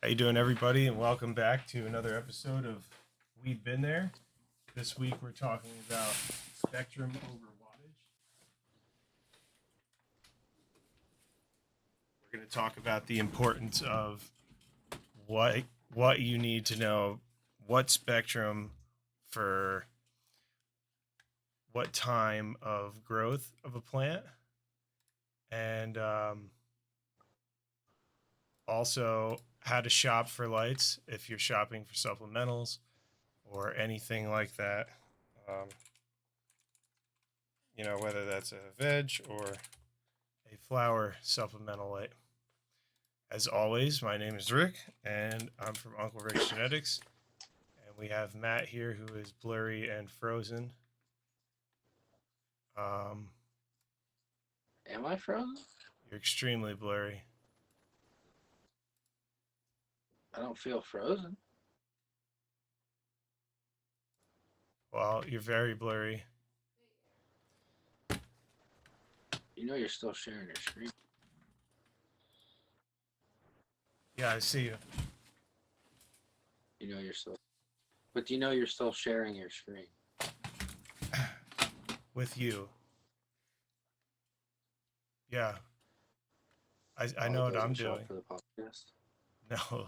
How you doing, everybody, and welcome back to another episode of We've Been There. This week we're talking about spectrum over wattage. We're going to talk about the importance of what you need to know, what spectrum for what time of growth of a plant, and also how to shop for lights if you're shopping for supplementals or anything like that. Whether that's a veg or a flower supplemental light. As always, my name is Rick, and I'm from Uncle Rick's Genetics. And we have Matt here, who is blurry and frozen. Am I frozen? You're extremely blurry. I don't feel frozen. Well, you're very blurry. You know you're still sharing your screen. Yeah, I see you. You know you're still... But you know you're still sharing your screen. With you. Yeah. I know what I'm doing. For the podcast? No.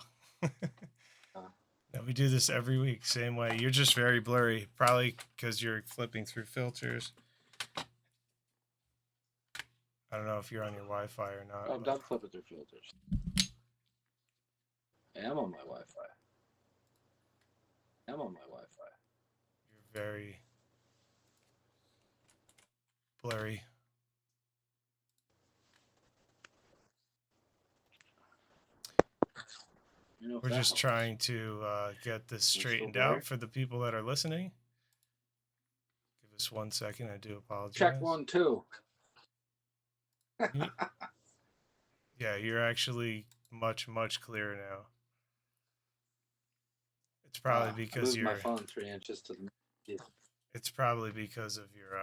No, we do this every week, same way. You're just very blurry, probably because you're flipping through filters. I don't know if you're on your Wi-Fi or not. Oh, I'm done flipping through filters. I am on my Wi-Fi. You're very blurry. We're just trying to get this straightened out for the people that are listening. Give us 1 second. I do apologize. Check 1, 2. Yeah, you're actually much clearer now. It's probably because I moved my phone 3 inches to the... Yeah. It's probably because of your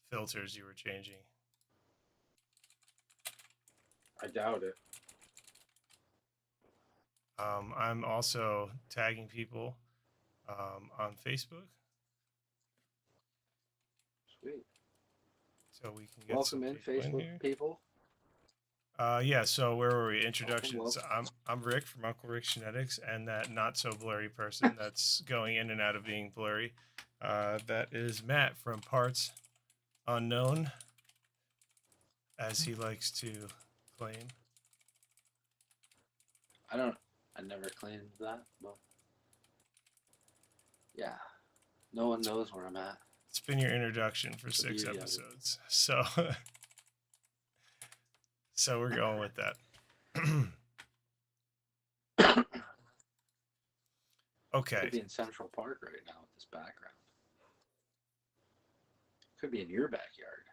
filters you were changing. I doubt it. I'm also tagging people on Facebook. Sweet. So we can get welcome in Facebook people. Yeah, so where were we? Introductions. I'm Rick from Uncle Rick's Genetics, and that not so blurry person that's going in and out of being blurry. That is Matt from Parts Unknown, as he likes to claim. I never claimed that, but yeah, no one knows where I'm at. It's been your introduction for 6 episodes, so we're going with that. Okay. Could be in Central Park right now with this background. Could be in your backyard.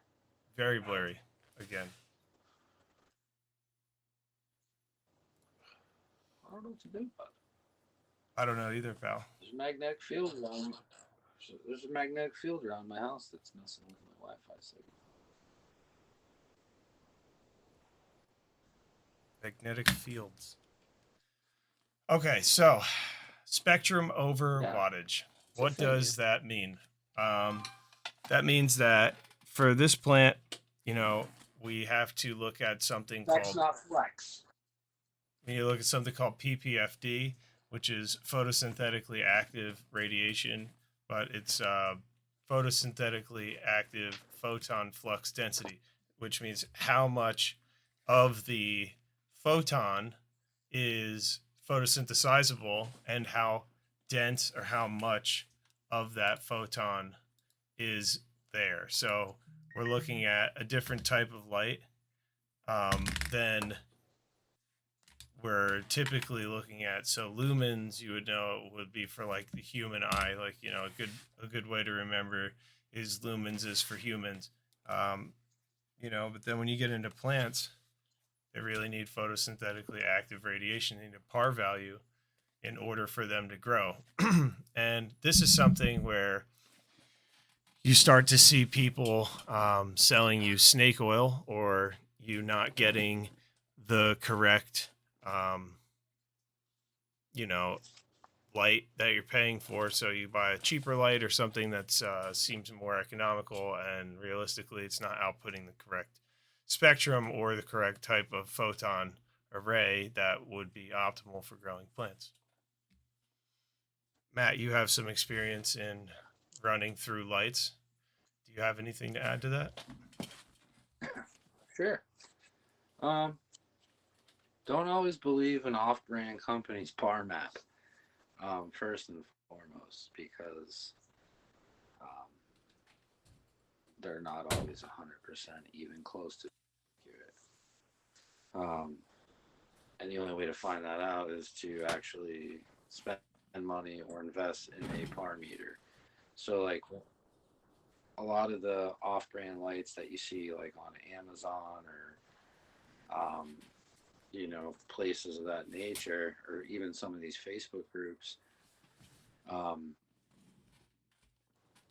Very blurry, again. I don't know what to do about it. I don't know either, pal. There's a magnetic field around. There's a magnetic field around my house that's messing with my Wi-Fi signal. Magnetic fields. Okay, so spectrum over wattage. What does that mean? That means that for this plant, we have to look at something called... That's not flex. We need to look at something called PPFD, which is photosynthetically active radiation, but it's photosynthetically active photon flux density, which means how much of the photon is photosynthesizable and how dense or how much of that photon is there. So we're looking at a different type of light than we're typically looking at. So lumens, you would know, would be for like the human eye. Like, a good way to remember is lumens is for humans. But then when you get into plants, they really need photosynthetically active radiation. They need a par value in order for them to grow. And this is something where you start to see people selling you snake oil, or you not getting the correct you know, light that you're paying for. So you buy a cheaper light or something that seems more economical, and realistically, it's not outputting the correct spectrum or the correct type of photon array that would be optimal for growing plants. Matt, you have some experience in running through lights. Do you have anything to add to that? Sure. Don't always believe an off-brand company's par map. First and foremost, because um, they're not always 100% even close to accurate. And the only way to find that out is to actually spend money or invest in a par meter. So, like, a lot of the off-brand lights that you see, like on Amazon or places of that nature, or even some of these Facebook groups,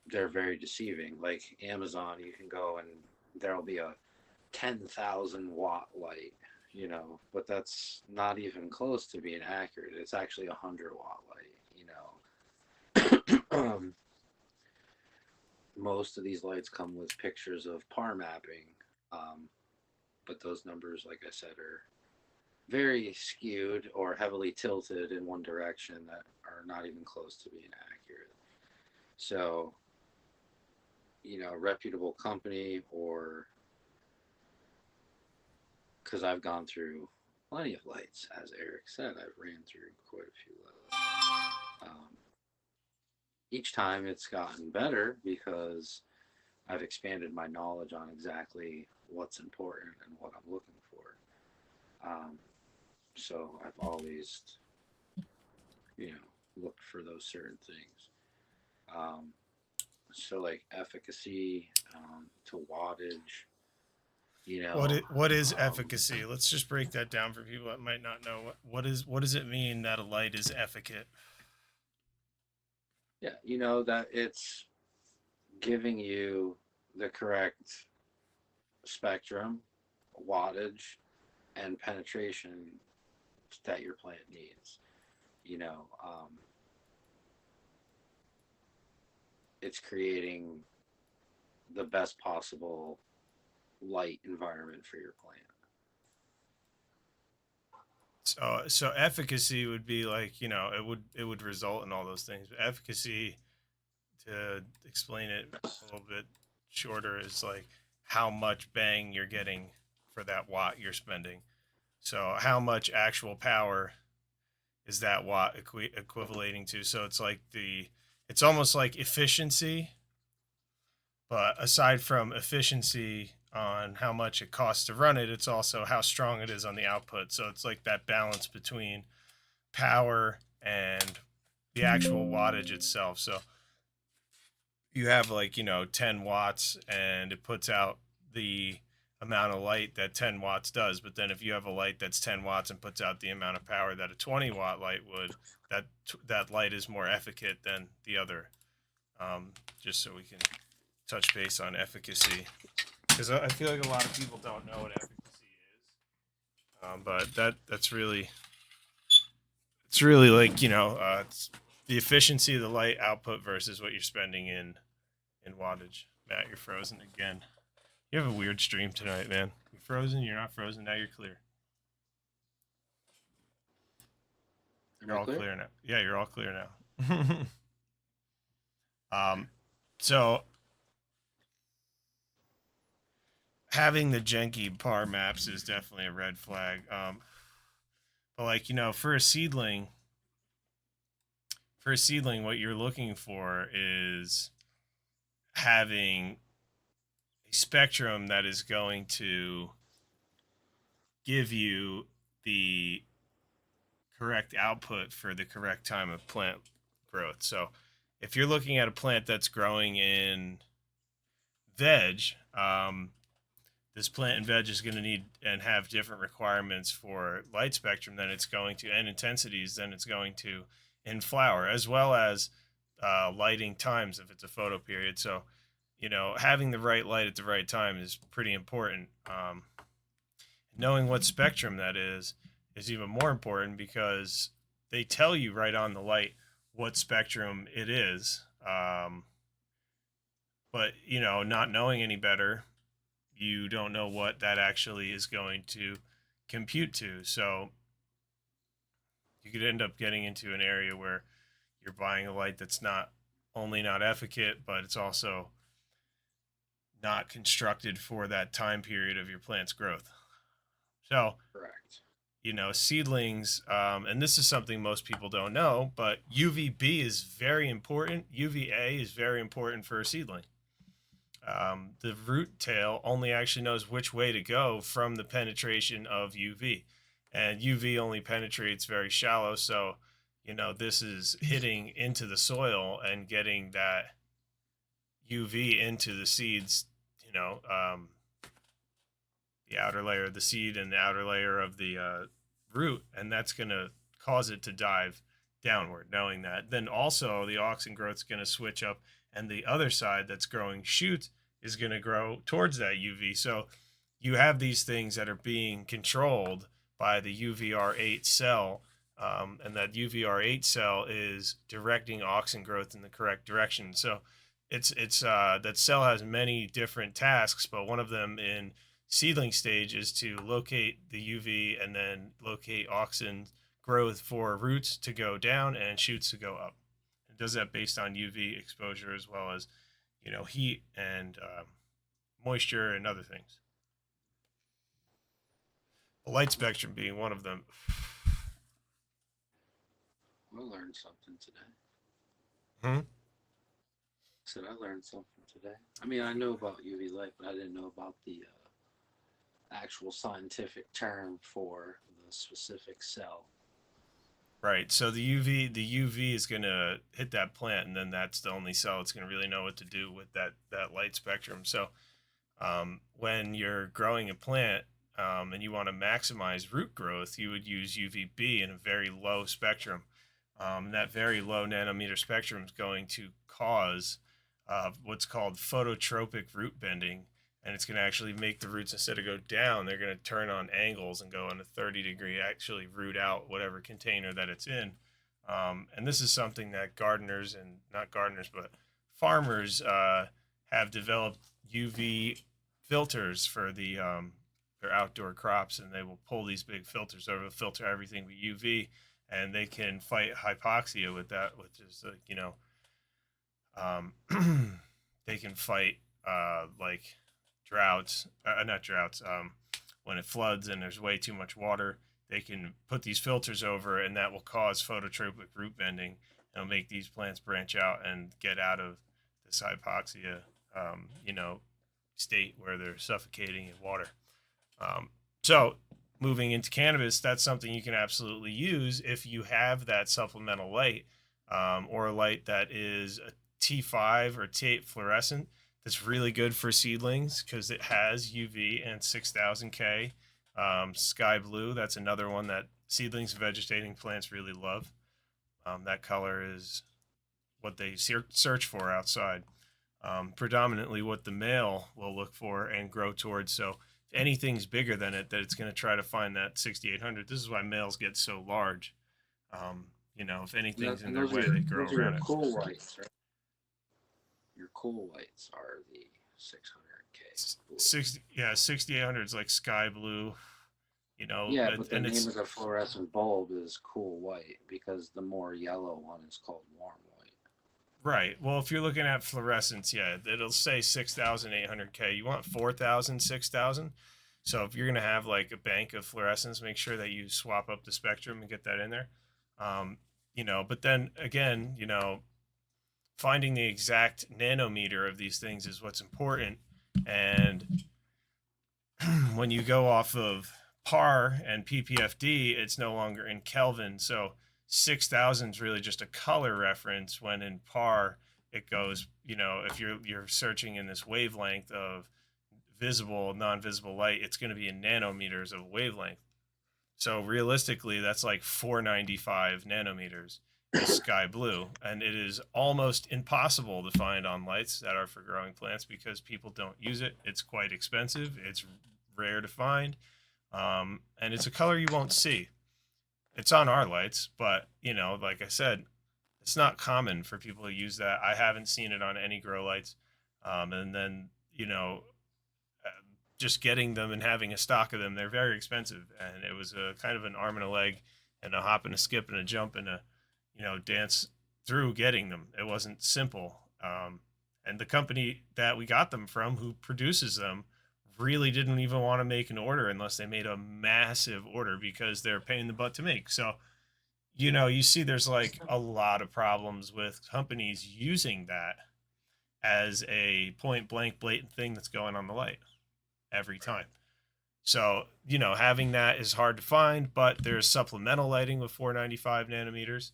they're very deceiving. Like Amazon, you can go and there'll be a 10,000 watt light, but that's not even close to being accurate. It's actually a 100-watt light. Most of these lights come with pictures of par mapping, but those numbers, like I said, are very skewed or heavily tilted in one direction that are not even close to being accurate. So, reputable company, or because I've gone through plenty of lights, as Eric said, I've ran through quite a few of those. Each time it's gotten better because I've expanded my knowledge on exactly what's important and what I'm looking for. So I've always, looked for those certain things. So like efficacy, to wattage, What is efficacy? Let's just break that down for people that might not know. What does it mean that a light is efficacious? Yeah, that it's giving you the correct spectrum, wattage, and penetration that your plant needs. It's creating the best possible light environment for your plant. So efficacy would be like, it would result in all those things. But efficacy, to explain it a little bit shorter, is like how much bang you're getting for that watt you're spending. So how much actual power is that watt equivalating to? So it's almost like efficiency, but aside from efficiency on how much it costs to run it, it's also how strong it is on the output. So it's like that balance between power and the actual wattage itself. So you have 10 watts and it puts out the amount of light that 10 watts does. But then if you have a light that's 10 watts and puts out the amount of power that a 20-watt light would, that light is more efficient than the other. Just so we can touch base on efficacy, because I feel like a lot of people don't know what efficacy is. But that's really, it's really like, it's the efficiency of the light output versus what you're spending in wattage. Matt, you're frozen again. You have a weird stream tonight, man. You're frozen, you're not frozen, now you're clear. You're all clear now. Yeah, you're all clear now. So having the janky par maps is definitely a red flag. But for a seedling, what you're looking for is having a spectrum that is going to give you the correct output for the correct time of plant growth. So if you're looking at a plant that's growing in veg, this plant in veg is going to need and have different requirements for light spectrum than it's going to, and intensities than it's going to in flower, as well as lighting times if it's a photo period. So, having the right light at the right time is pretty important. Knowing what spectrum that is even more important, because they tell you right on the light what spectrum it is. But not knowing any better, you don't know what that actually is going to compute to. So you could end up getting into an area where you're buying a light that's not only not efficacious, but it's also not constructed for that time period of your plant's growth. So, Correct. seedlings, and this is something most people don't know, but UVB is very important. UVA is very important for a seedling. The root tail only actually knows which way to go from the penetration of UV, and UV only penetrates very shallow. So, this is hitting into the soil and getting that UV into the seeds, the outer layer of the seed and the outer layer of the root, and that's going to cause it to dive downward. Knowing that, then also the auxin growth is going to switch up, and the other side that's growing shoots is going to grow towards that UV. So you have these things that are being controlled by the UVR8 cell, and that UVR8 cell is directing auxin growth in the correct direction. So it's that cell has many different tasks, but one of them in seedling stage is to locate the UV and then locate auxin growth for roots to go down and shoots to go up. It does that based on UV exposure as well as heat and moisture and other things. The light spectrum being one of them. I learned something today. Hmm? Said I learned something today. I mean, I know about UV light, but I didn't know about the actual scientific term for the specific cell. Right. So the UV is going to hit that plant, and then that's the only cell that's going to really know what to do with that light spectrum. So when you're growing a plant and you want to maximize root growth, you would use UVB in a very low spectrum. That very low nanometer spectrum is going to cause what's called phototropic root bending, and it's going to actually make the roots, instead of go down, they're going to turn on angles and go in a 30-degree, actually root out whatever container that it's in. And this is something that gardeners, and not gardeners, but farmers have developed UV filters for their outdoor crops, and they will pull these big filters over, filter everything with UV, and they can fight hypoxia with that, which is they can fight like droughts, not droughts. When it floods and there's way too much water, they can put these filters over, and that will cause phototropic root bending. It'll make these plants branch out and get out of this hypoxia, state where they're suffocating in water. So moving into cannabis, that's something you can absolutely use if you have that supplemental light, or a light that is a T5 or T8 fluorescent. That's really good for seedlings because it has UV and 6000K. Sky blue, that's another one that seedlings and vegetating plants really love. That color is what they search for outside. Predominantly what the male will look for and grow towards. So if anything's bigger than it, that it's going to try to find that 6800. This is why males get so large. If anything's in their way, they grow around it. Cool whites, right? Your cool whites are the 600K. 6800 is like sky blue. Yeah, but the name of the fluorescent bulb is cool white because the more yellow one is called warm white. Right. Well, if you're looking at fluorescence, yeah, it'll say 6800K. You want 4000, 6000. So if you're going to have like a bank of fluorescence, make sure that you swap up the spectrum and get that in there. But then again, finding the exact nanometer of these things is what's important. And when you go off of PAR and PPFD, it's no longer in Kelvin. So 6000 is really just a color reference, when in PAR it goes, if you're searching in this wavelength of visible, non-visible light, it's going to be in nanometers of wavelength. So realistically, that's like 495 nanometers is sky blue, and it is almost impossible to find on lights that are for growing plants because people don't use it. It's quite expensive. It's rare to find, and it's a color you won't see. it's on our lights, but like I said, it's not common for people to use that. I haven't seen it on any grow lights. And then, uh, just getting them and having a stock of them, they're very expensive. And it was a kind of an arm and a leg and a hop and a skip and a jump and a, dance through getting them. It wasn't simple. And the company that we got them from, who produces them, really didn't even want to make an order unless they made a massive order because they're paying the butt to make. So, you see there's like a lot of problems with companies using that as a point blank blatant thing that's going on the light every time. So, having that is hard to find, but there's supplemental lighting with 495 nanometers.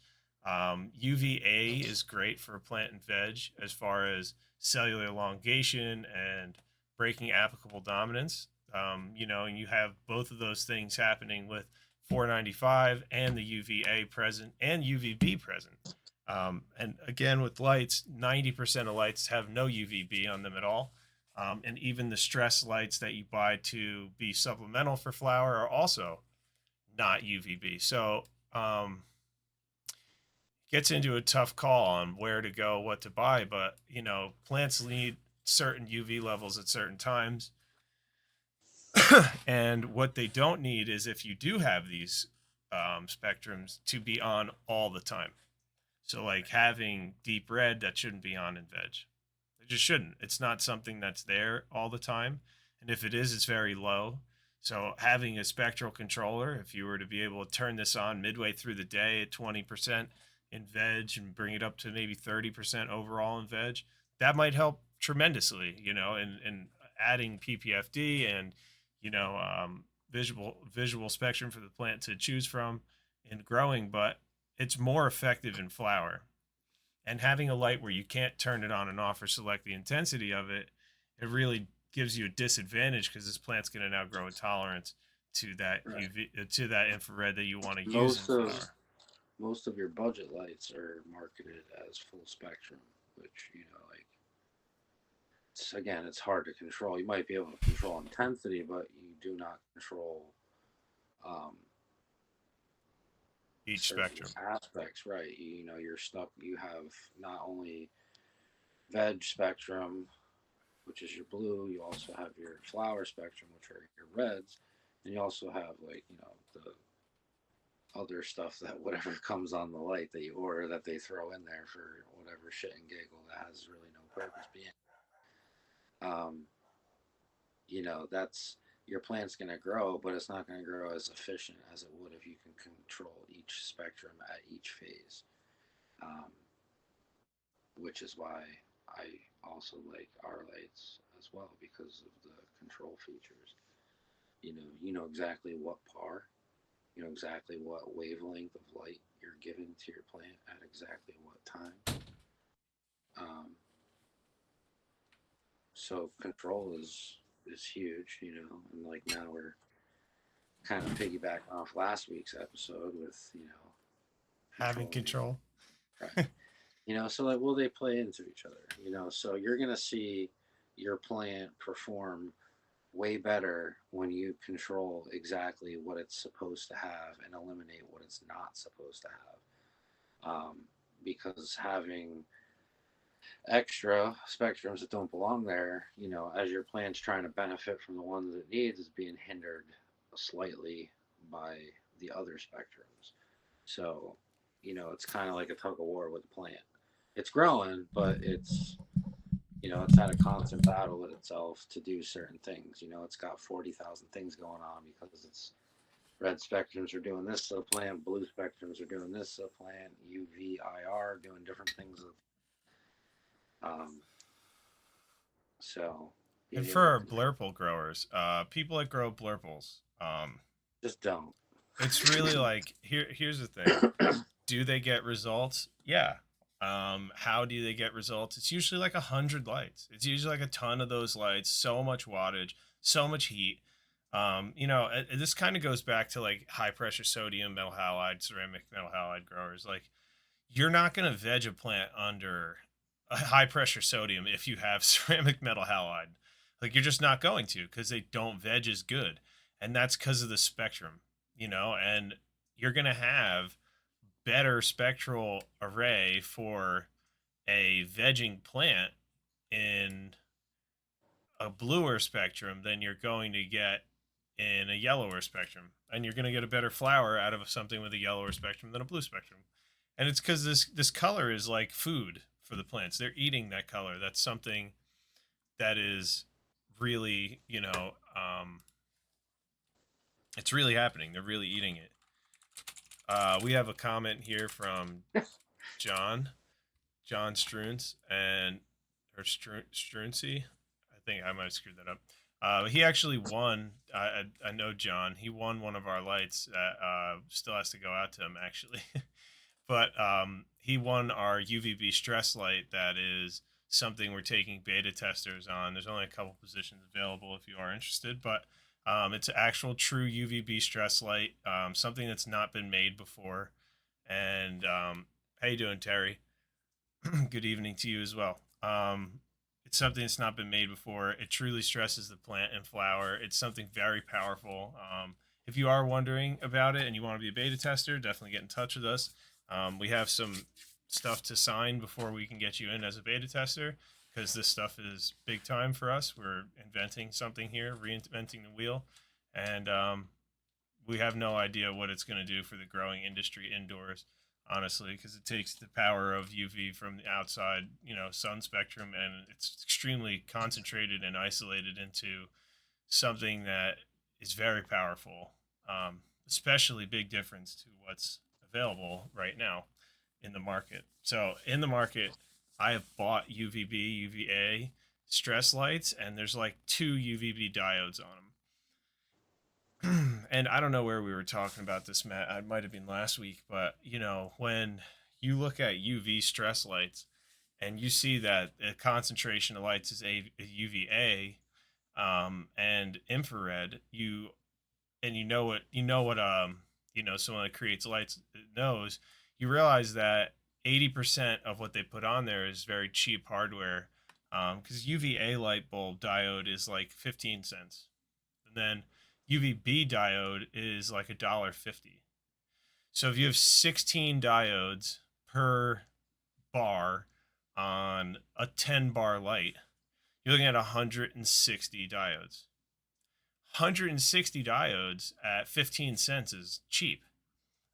UVA is great for plant and veg as far as cellular elongation and breaking applicable dominance. And you have both of those things happening with 495 and the UVA present and UVB present. And again, with lights, 90% of lights have no UVB on them at all. And even the stress lights that you buy to be supplemental for flower are also not UVB. So gets into a tough call on where to go, what to buy. But, plants need certain UV levels at certain times. And what they don't need is, if you do have these spectrums, to be on all the time. So like having deep red, that shouldn't be on in veg. It just shouldn't. It's not something that's there all the time. And if it is, it's very low. So having a spectral controller, if you were to be able to turn this on midway through the day at 20% in veg and bring it up to maybe 30% overall in veg, that might help tremendously, in adding PPFD and, visual spectrum for the plant to choose from in growing. But it's more effective in flower. And having a light where you can't turn it on and off or select the intensity of it, it really gives you a disadvantage because this plant's going to now grow a tolerance to that Right. UV, to that infrared that you want to use in Most of flower. most of your budget lights are marketed as full spectrum, which like again, it's hard to control. You might be able to control intensity, but you do not control um, Each certain spectrum. aspects. Right? You're stuck. You have not only veg spectrum, which is your blue. You also have your flower spectrum, which are your reds, and you also have the other stuff that whatever comes on the light that you order that they throw in there for whatever shit and giggle that has really no purpose being. Um, that's your plant's going to grow, but it's not going to grow as efficient as it would if you can control each spectrum at each phase. Um, which is why I also like our lights as well because of the control features. You know exactly what par, you know exactly what wavelength of light you're giving to your plant at exactly what time. Um, so control is huge, and like now we're kind of piggybacking off last week's episode with Having controlling control. right. So like will they play into each other? So you're gonna see your plant perform way better when you control exactly what it's supposed to have and eliminate what it's not supposed to have. Because having extra spectrums that don't belong there, as your plant's trying to benefit from the ones it needs, is being hindered slightly by the other spectrums. So, it's kind of like a tug of war with the plant. It's growing, but it's had a constant battle with itself to do certain things. It's got 40,000 things going on because it's red spectrums are doing this to the plant, blue spectrums are doing this to the plant, UVIR doing different things. Um, so And being for able our to blurple growers, people that grow blurples, just don't. it's really like here's the thing. Do they get results? Yeah. How do they get results? It's usually like 100 lights. It's usually like a ton of those lights, so much wattage, so much heat. This kind of goes back to like high pressure sodium metal halide, ceramic metal halide growers. Like, you're not going to veg a plant under a high pressure sodium if you have ceramic metal halide. Like, you're just not going to, because they don't veg as good. And that's because of the spectrum, and you're going to have better spectral array for a vegging plant in a bluer spectrum than you're going to get in a yellower spectrum. And you're going to get a better flower out of something with a yellower spectrum than a blue spectrum. And it's because this color is like food for the plants. They're eating that color. That's something that is really, it's really happening. They're really eating it. We have a comment here from John Struns and or Struncy. I think I might have screwed that up. He actually won. I know John. He won one of our lights that still has to go out to him actually. But he won our UVB stress light. That is something we're taking beta testers on. There's only a couple positions available if you are interested, but it's an actual true UVB stress light, something that's not been made before. And how you doing, Terry? Good evening to you as well. It's something that's not been made before. It truly stresses the plant and flower. It's something very powerful. If you are wondering about it and you want to be a beta tester, definitely get in touch with us. We have some stuff to sign before we can get you in as a beta tester, because this stuff is big time for us. We're inventing something here, reinventing the wheel, and we have no idea what it's going to do for the growing industry indoors, honestly, because it takes the power of UV from the outside, sun spectrum, and it's extremely concentrated and isolated into something that is very powerful, especially big difference to what's available right now in the market. So in the market, I have bought UVB, UVA stress lights, and there's like 2 UVB diodes on them. And I don't know where we were talking about this, Matt. I might have been last week, but when you look at UV stress lights and you see that the concentration of lights is a UVA and infrared, someone that creates lights knows, you realize that 80% of what they put on there is very cheap hardware, because UVA light bulb diode is like 15 cents, and then UVB diode is like $1.50. So if you have 16 diodes per bar on a 10 bar light, you're looking at 160 diodes. 160 diodes at 15 cents is cheap.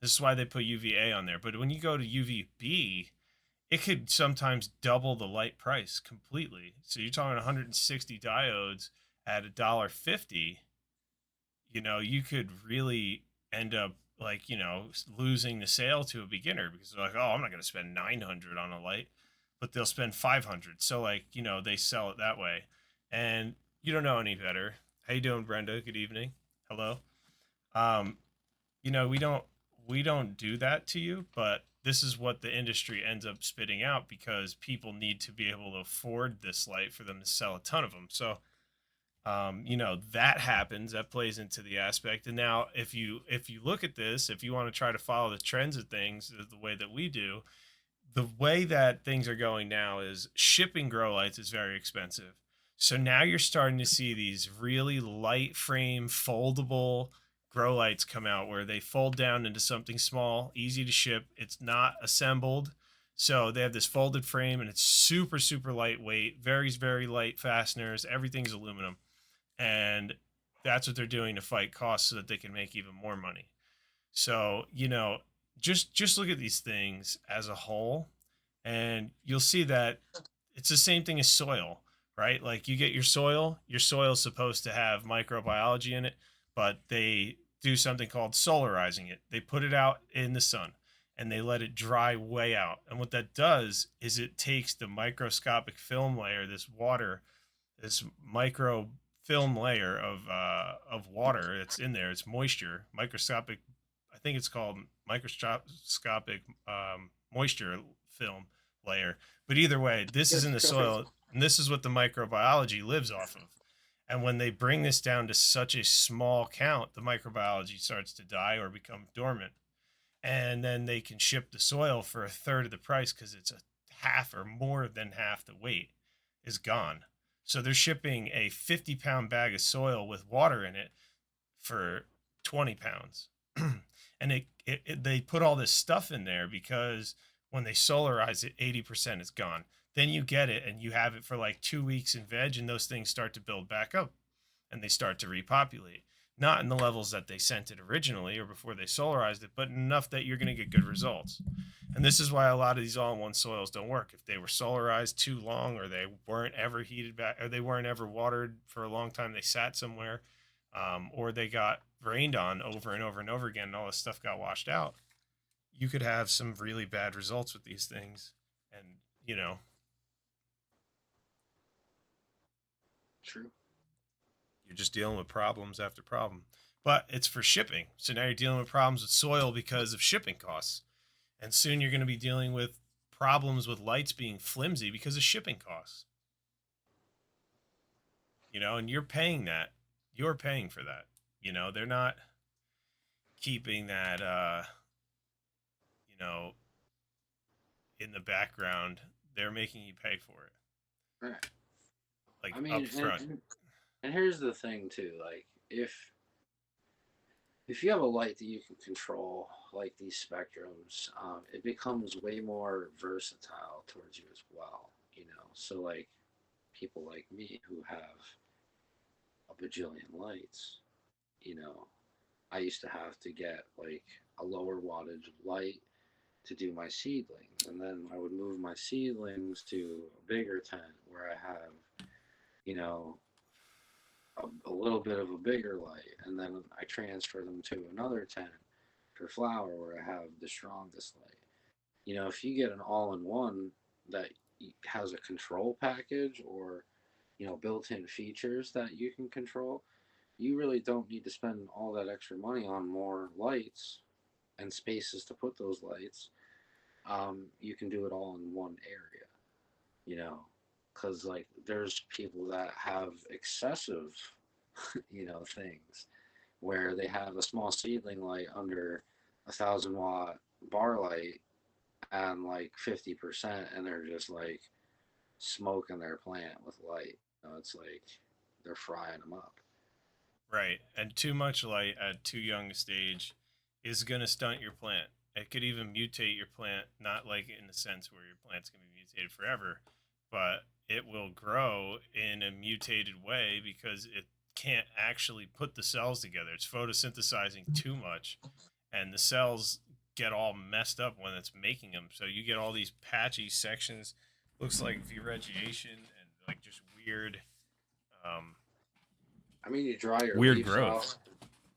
This is why they put UVA on there. But when you go to UVB, it could sometimes double the light price completely. So you're talking 160 diodes at $1.50. You could really end up losing the sale to a beginner, because they're like, oh, I'm not going to spend 900 on a light, but they'll spend 500. So they sell it that way. And you don't know any better. How you doing, Brenda? Good evening. Hello. We don't do that to you, but this is what the industry ends up spitting out, because people need to be able to afford this light for them to sell a ton of them. So, that happens. That plays into the aspect. And now, if you look at this, if you want to try to follow the trends of things the way that we do, the way that things are going now is shipping grow lights is very expensive. So now you're starting to see these really light frame foldable grow lights come out, where they fold down into something small, easy to ship. It's not assembled. So they have this folded frame, and it's super, super lightweight, very, very light fasteners. Everything's aluminum. And that's what they're doing to fight costs so that they can make even more money. So, just look at these things as a whole, and you'll see that it's the same thing as soil, right? Like, you get your soil is supposed to have microbiology in it, but they do something called solarizing it. They put it out in the sun and they let it dry way out. And what that does is it takes the microscopic film layer, this micro film layer of water that's in there. It's moisture, microscopic. I think it's called microscopic moisture film layer. But either way, this is in the soil, and this is what the microbiology lives off of. And when they bring this down to such a small count, the microbiology starts to die or become dormant. And then they can ship the soil for a third of the price, because it's a half or more than half the weight is gone. So they're shipping a 50-pound bag of soil with water in it for 20 pounds. And they put all this stuff in there because when they solarize it, 80% is gone. Then you get it and you have it for like 2 weeks in veg, and those things start to build back up and they start to repopulate. Not in the levels that they sent it originally or before they solarized it, but enough that you're going to get good results. And this is why a lot of these all-in-one soils don't work. If they were solarized too long, or they weren't ever heated back, or they weren't ever watered for a long time, they sat somewhere, or they got rained on over and over and over again, and all this stuff got washed out, you could have some really bad results with these things. And, True. you're just dealing with problems after problem. But it's for shipping. So now you're dealing with problems with soil because of shipping costs. And soon you're going to be dealing with problems with lights being flimsy because of shipping costs. And you're paying that. You're paying for that. They're not keeping that, in the background. They're making you pay for it. Right. Like I mean, up front. and here's the thing too. Like, if you have a light that you can control, like these spectrums, it becomes way more versatile towards you as well. So like people like me who have a bajillion lights, I used to have to get like a lower wattage light to do my seedlings, and then I would move my seedlings to a bigger tent where I have, you know, a little bit of a bigger light, and then I transfer them to another tent for flower where I have the strongest light. If you get an all-in-one that has a control package, or built-in features that you can control, you really don't need to spend all that extra money on more lights and spaces to put those lights. You can do it all in one area, because like there's people that have excessive, things where they have a small seedling light under 1,000 watt bar light and like 50%, and they're just like smoking their plant with light. It's like they're frying them up. Right. And too much light at too young a stage is going to stunt your plant. It could even mutate your plant, not like in the sense where your plant's going to be mutated forever, but it will grow in a mutated way because it can't actually put the cells together. It's photosynthesizing too much, and the cells get all messed up when it's making them. So you get all these patchy sections, looks like vegetation and like just weird, um, I mean, you dry your weird leaves growth. off,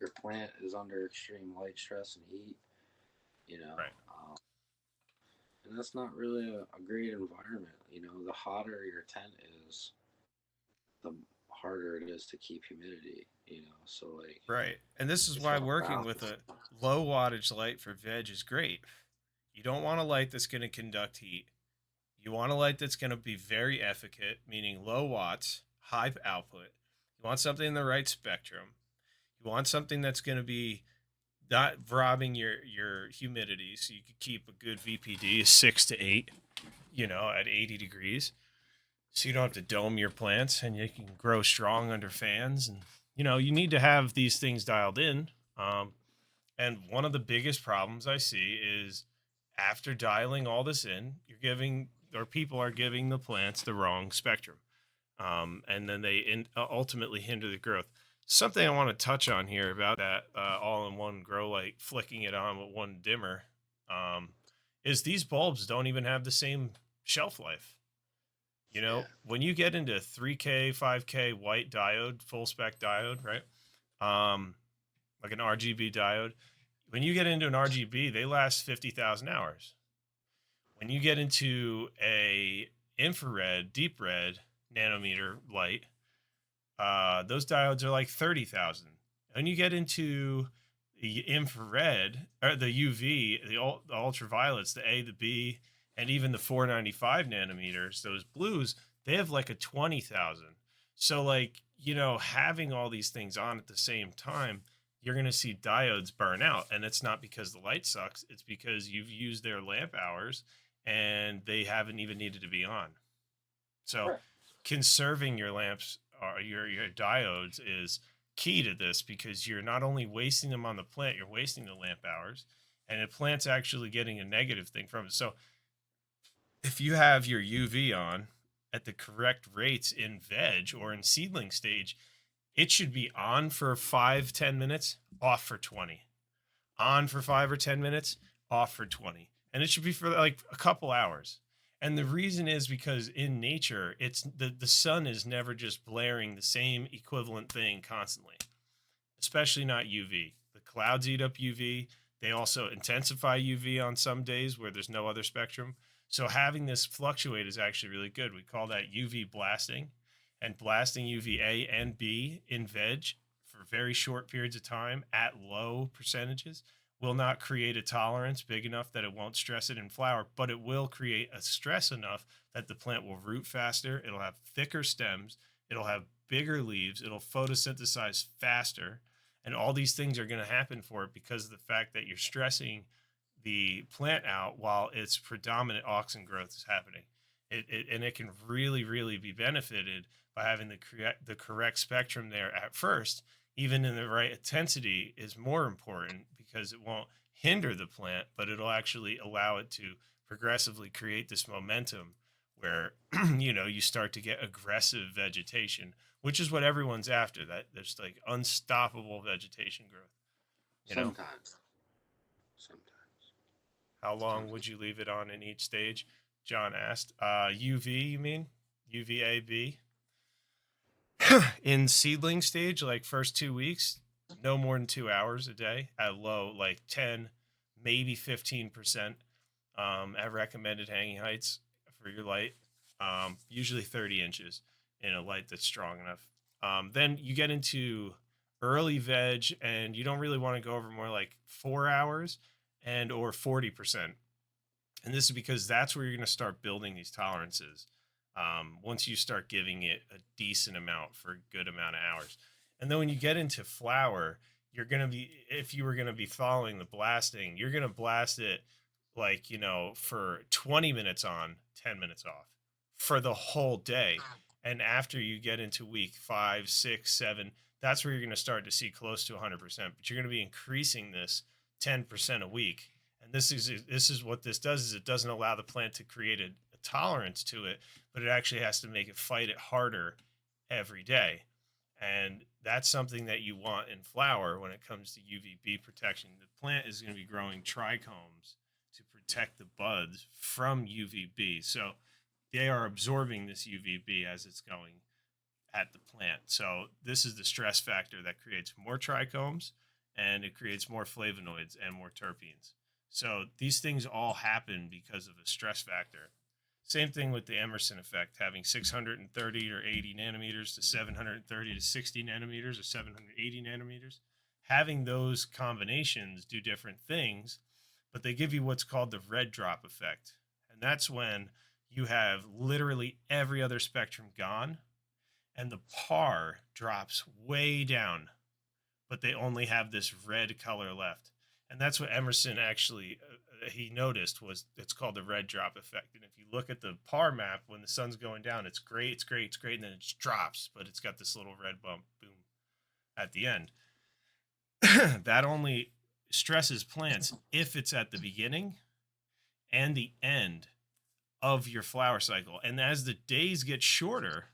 your plant is under extreme light stress and heat, Right. and that's not really a great environment. The hotter your tent is, the harder it is to keep humidity. So like Right. And this is it's why all working with balance. a low wattage light for veg is great. You don't want a light that's going to conduct heat. You want a light that's going to be very efficient, meaning low watts, high output. You want something in the right spectrum. You want something that's going to be not robbing your humidity, so you could keep a good VPD 6 to 8, at 80 degrees. So you don't have to dome your plants, and you can grow strong under fans. And you need to have these things dialed in. And one of the biggest problems I see is after dialing all this in, people are giving the plants the wrong spectrum, and then they ultimately hinder the growth. Something I want to touch on here about that all-in-one grow light, flicking it on with one dimmer, um, is these bulbs don't even have the same shelf life. Yeah. When you get into 3K, 5K white diode, full spec diode, right? Like an RGB diode. When you get into an RGB, they last 50,000 hours. When you get into a infrared, deep red nanometer light, those diodes are like 30,000. When you get into the infrared, or the UV, the ultraviolets, the A, the B, and even the 495 nanometers, those blues, they have like a 20,000. So like, having all these things on at the same time, you're going to see diodes burn out. And it's not because the light sucks. It's because you've used their lamp hours and they haven't even needed to be on. So Right. conserving your lamps or your diodes is key to this, because you're not only wasting them on the plant, you're wasting the lamp hours, and the plant's actually getting a negative thing from it. So if you have your UV on at the correct rates in veg or in seedling stage, it should be on for 5-10 minutes, off for 20, on for 5 or 10 minutes, off for 20. And it should be for like a couple hours. And the reason is because in nature, it's the sun is never just blaring the same equivalent thing constantly, especially not UV. The clouds eat up UV. They also intensify UV on some days where there's no other spectrum. So having this fluctuate is actually really good. We call that UV blasting, and blasting UVA and B in veg for very short periods of time at low percentages will not create a tolerance big enough that it won't stress it in flower, but it will create a stress enough that the plant will root faster. It'll have thicker stems. It'll have bigger leaves. It'll photosynthesize faster. And all these things are going to happen for it because of the fact that you're stressing the plant out while its predominant auxin growth is happening. And it can really, really be benefited by having the correct spectrum there at first. Even in the right intensity is more important because it won't hinder the plant, but it'll actually allow it to progressively create this momentum where you start to get aggressive vegetation, which is what everyone's after. That there's like unstoppable vegetation growth. You know, Sometimes. Sometimes. how long Sometimes. would you leave it on in each stage? John asked. UV, you mean UVAB? In seedling stage, like first 2 weeks, no more than 2 hours a day at low, like 10, maybe 15% at recommended hanging heights for your light. Usually 30 inches in a light that's strong enough. Then you get into early veg, and you don't really want to go over more like 4 hours and or 40%. And this is because that's where you're going to start building these tolerances. Once you start giving it a decent amount for a good amount of hours. And then when you get into flower, you're going to be, if you were going to be following the blasting, you're going to blast it like, for 20 minutes on, 10 minutes off for the whole day. And after you get into week 5, 6, 7, that's where you're going to start to see close to 100%. But you're going to be increasing this 10% a week. And this is what this does, is it doesn't allow the plant to create a tolerance to it, but it actually has to make it fight it harder every day. And that's something that you want in flower when it comes to UVB protection. The plant is going to be growing trichomes to protect the buds from UVB. So they are absorbing this UVB as it's going at the plant. So this is the stress factor that creates more trichomes, and it creates more flavonoids and more terpenes. So these things all happen because of a stress factor. Same thing with the Emerson effect, having 630 or 80 nanometers to 730 to 60 nanometers or 780 nanometers. Having those combinations do different things, but they give you what's called the red drop effect. And that's when you have literally every other spectrum gone, and the par drops way down, but they only have this red color left. And that's what Emerson actually he noticed, was it's called the red drop effect. And if you look at the par map, when the sun's going down, it's great, it's great, it's great, and then it just drops, but it's got this little red bump, boom, at the end. That only stresses plants if it's at the beginning and the end of your flower cycle. And as the days get shorter,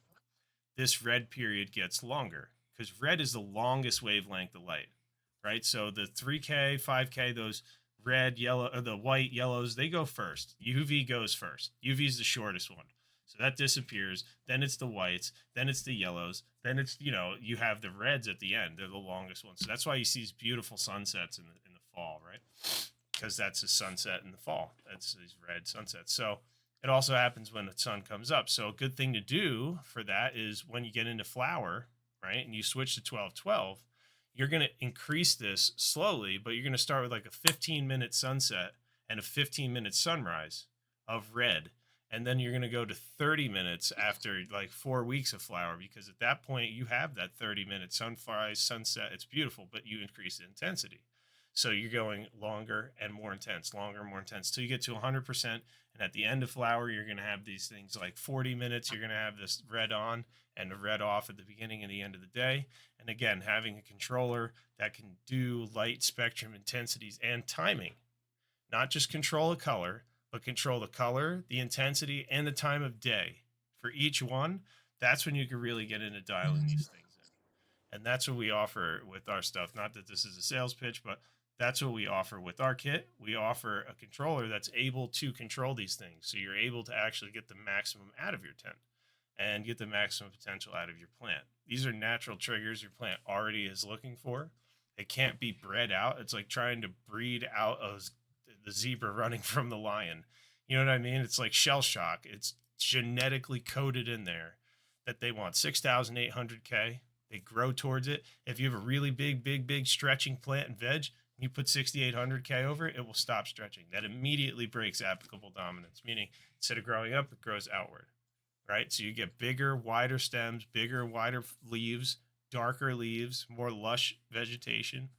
this red period gets longer, because red is the longest wavelength of light, right? So the 3K, 5K, those red, yellow, or the white, yellows, they go first. UV goes first. UV is the shortest one. So that disappears. Then it's the whites. Then it's the yellows. Then it's, you have the reds at the end. They're the longest ones. So that's why you see these beautiful sunsets in the fall, right? Because that's a sunset in the fall. That's these red sunsets. So it also happens when the sun comes up. So a good thing to do for that is when you get into flower, right, and you switch to 12-12, you're going to increase this slowly, but you're going to start with like a 15-minute sunset and a 15-minute sunrise of red. And then you're going to go to 30 minutes after like 4 weeks of flower, because at that point you have that 30-minute sunrise, sunset. It's beautiful, but you increase the intensity. So you're going longer and more intense, longer and more intense till you get to 100%. And at the end of flower, you're going to have these things like 40 minutes. You're going to have this red on and the red off at the beginning and the end of the day. And again, having a controller that can do light spectrum intensities and timing, not just control a color, but control the color, the intensity, and the time of day for each one. That's when you can really get into dialing these things in. And that's what we offer with our stuff. Not that this is a sales pitch, but that's what we offer with our kit. We offer a controller that's able to control these things. So you're able to actually get the maximum out of your tent and get the maximum potential out of your plant. These are natural triggers your plant already is looking for. It can't be bred out. It's like trying to breed out the zebra running from the lion. You know what I mean? It's like shell shock. It's genetically coded in there that they want 6,800K. They grow towards it. If you have a really big stretching plant and veg, and you put 6,800K over it, it will stop stretching. That immediately breaks applicable dominance, meaning instead of growing up, it grows outward, right? So you get bigger, wider stems, bigger, wider leaves, darker leaves, more lush vegetation,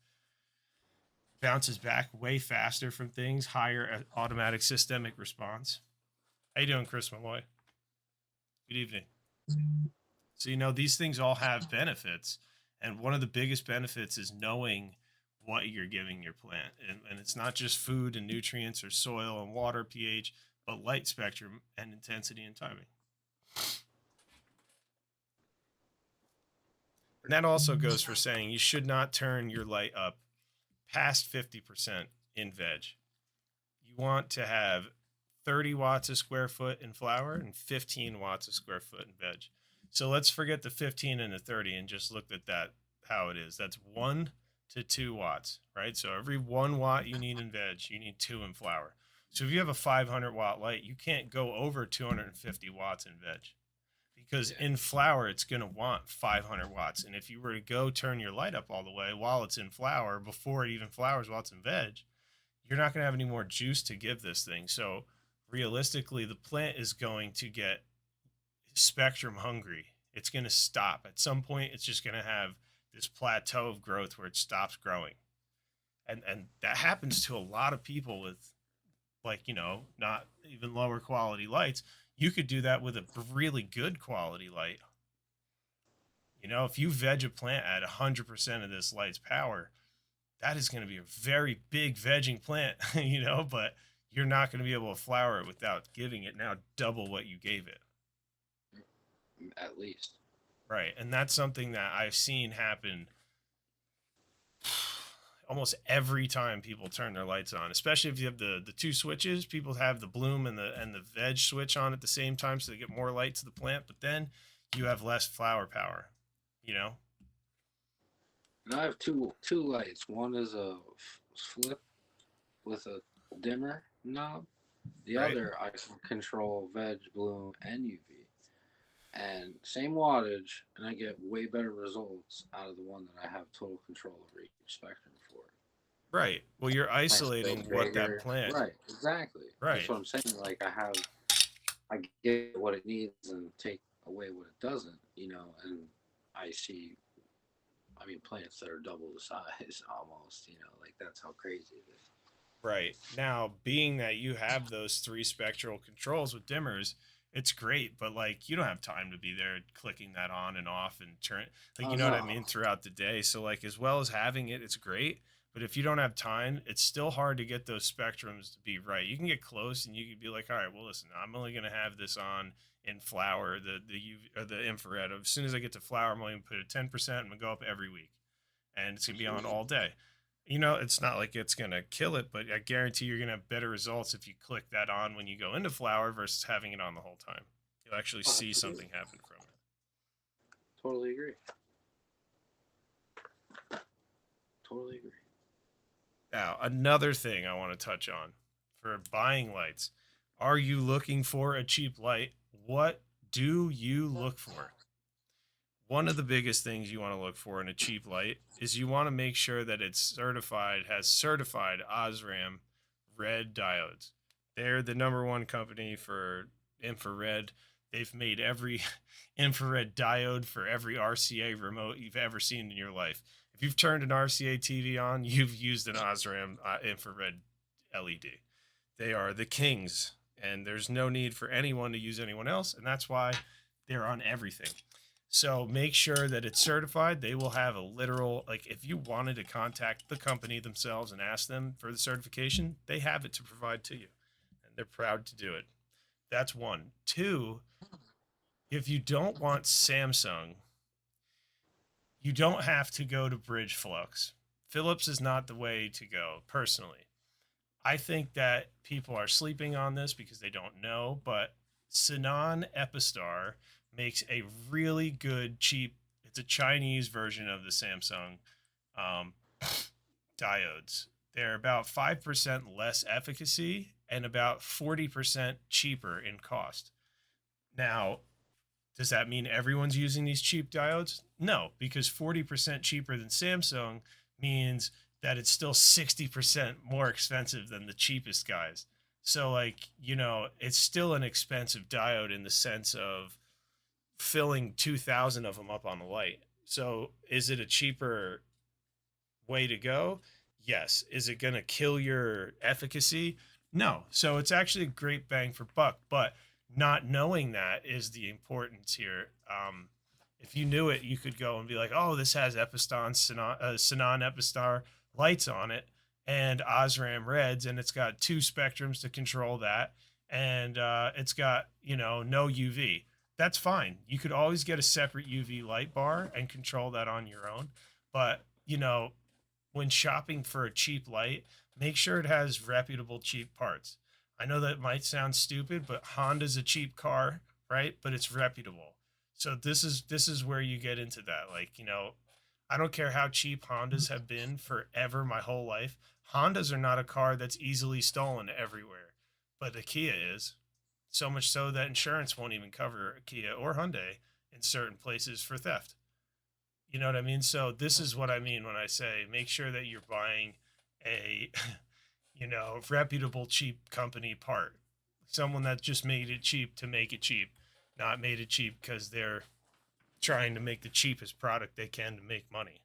bounces back way faster from things, higher automatic systemic response. How you doing, Chris Malloy? Good evening. So, these things all have benefits. And one of the biggest benefits is knowing what you're giving your plant. And it's not just food and nutrients or soil and water pH, but light spectrum and intensity and timing. And that also goes for saying you should not turn your light up past 50% in veg. You want to have 30 watts a square foot in flower and 15 watts a square foot in veg. So let's forget the 15 and the 30 and just look at that, how it is. That's 1 to 2 watts, right? So every 1 watt you need in veg, you need 2 in flower. So if you have a 500 watt light, you can't go over 250 watts in veg, because in flower, it's going to want 500 watts. And if you were to go turn your light up all the way while it's in flower, before it even flowers while it's in veg, you're not going to have any more juice to give this thing. So realistically, the plant is going to get spectrum hungry. It's going to stop. At some point, it's just going to have this plateau of growth where it stops growing. And that happens to a lot of people with, like, not even lower quality lights. You could do that with a really good quality light. If you veg a plant at 100% of this light's power, that is going to be a very big vegging plant, but you're not going to be able to flower it without giving it now double what you gave it. At least. Right. And that's something that I've seen happen almost every time people turn their lights on, especially if you have the two switches. People have the bloom and the veg switch on at the same time, so they get more light to the plant, but then you have less flower power, And I have two lights. One is a flip with a dimmer knob. The other I can control veg, bloom, and UV. And same wattage, and I get way better results out of the one that I have total control over each spectrum for. Right. Well, you're isolating what that plant. Right. Exactly. Right. That's what I'm saying. Like I get what it needs and take away what it doesn't. And I see. Plants that are double the size almost. Like that's how crazy it is. Right. Now, being that you have those 3 spectral controls with dimmers, it's great, but like you don't have time to be there clicking that on and off and turn, like, what I mean, throughout the day. So like, as well as having it, it's great, but if you don't have time, it's still hard to get those spectrums to be right. You can get close and you can be like, all right, well, listen, I'm only going to have this on in flower, the UV or the infrared. As soon as I get to flower, I'm only going to put it 10%. I'm going to go up every week, and it's going to be on all day. It's not like it's going to kill it, but I guarantee you're going to have better results if you click that on when you go into flower versus having it on the whole time. You'll actually see something happen from it. Totally agree. Totally agree. Now, another thing I want to touch on for buying lights. Are you looking for a cheap light? What do you look for? One of the biggest things you want to look for in a cheap light is you want to make sure that it's has certified Osram red diodes. They're the #1 company for infrared. They've made every infrared diode for every RCA remote you've ever seen in your life. If you've turned an RCA TV on, you've used an Osram infrared LED. They are the kings, and there's no need for anyone to use anyone else, and that's why they're on everything. So make sure that it's certified. They will have a literal, like, if you wanted to contact the company themselves and ask them for the certification, they have it to provide to you, and they're proud to do it. That's one. Two, if you don't want Samsung, you don't have to go to Bridge Flux. Philips is not the way to go, personally. I think that people are sleeping on this because they don't know, but Sinan Epistar makes a really good, cheap, it's a Chinese version of the Samsung um, diodes. They're about 5% less efficacy and about 40% cheaper in cost. Now, does that mean everyone's using these cheap diodes? No, because 40% cheaper than Samsung means that it's still 60% more expensive than the cheapest guys. So, like, it's still an expensive diode in the sense of filling 2,000 of them up on the light. So, is it a cheaper way to go? Yes. Is it going to kill your efficacy? No. So, it's actually a great bang for buck, but not knowing that is the importance here. If you knew it, you could go and be like, oh, this has Sinan Epistar lights on it and Osram reds, and it's got 2 spectrums to control that, and it's got no UV. That's fine. You could always get a separate UV light bar and control that on your own. But when shopping for a cheap light, make sure it has reputable cheap parts. I know that might sound stupid, but Honda's a cheap car, right? But it's reputable. So this is where you get into that. Like, I don't care how cheap Hondas have been forever, my whole life. Hondas are not a car that's easily stolen everywhere, but the Kia is. So much so that insurance won't even cover a Kia or Hyundai in certain places for theft. You know what I mean? So this is what I mean when I say make sure that you're buying a, reputable cheap company part. Someone that just made it cheap to make it cheap, not made it cheap because they're trying to make the cheapest product they can to make money.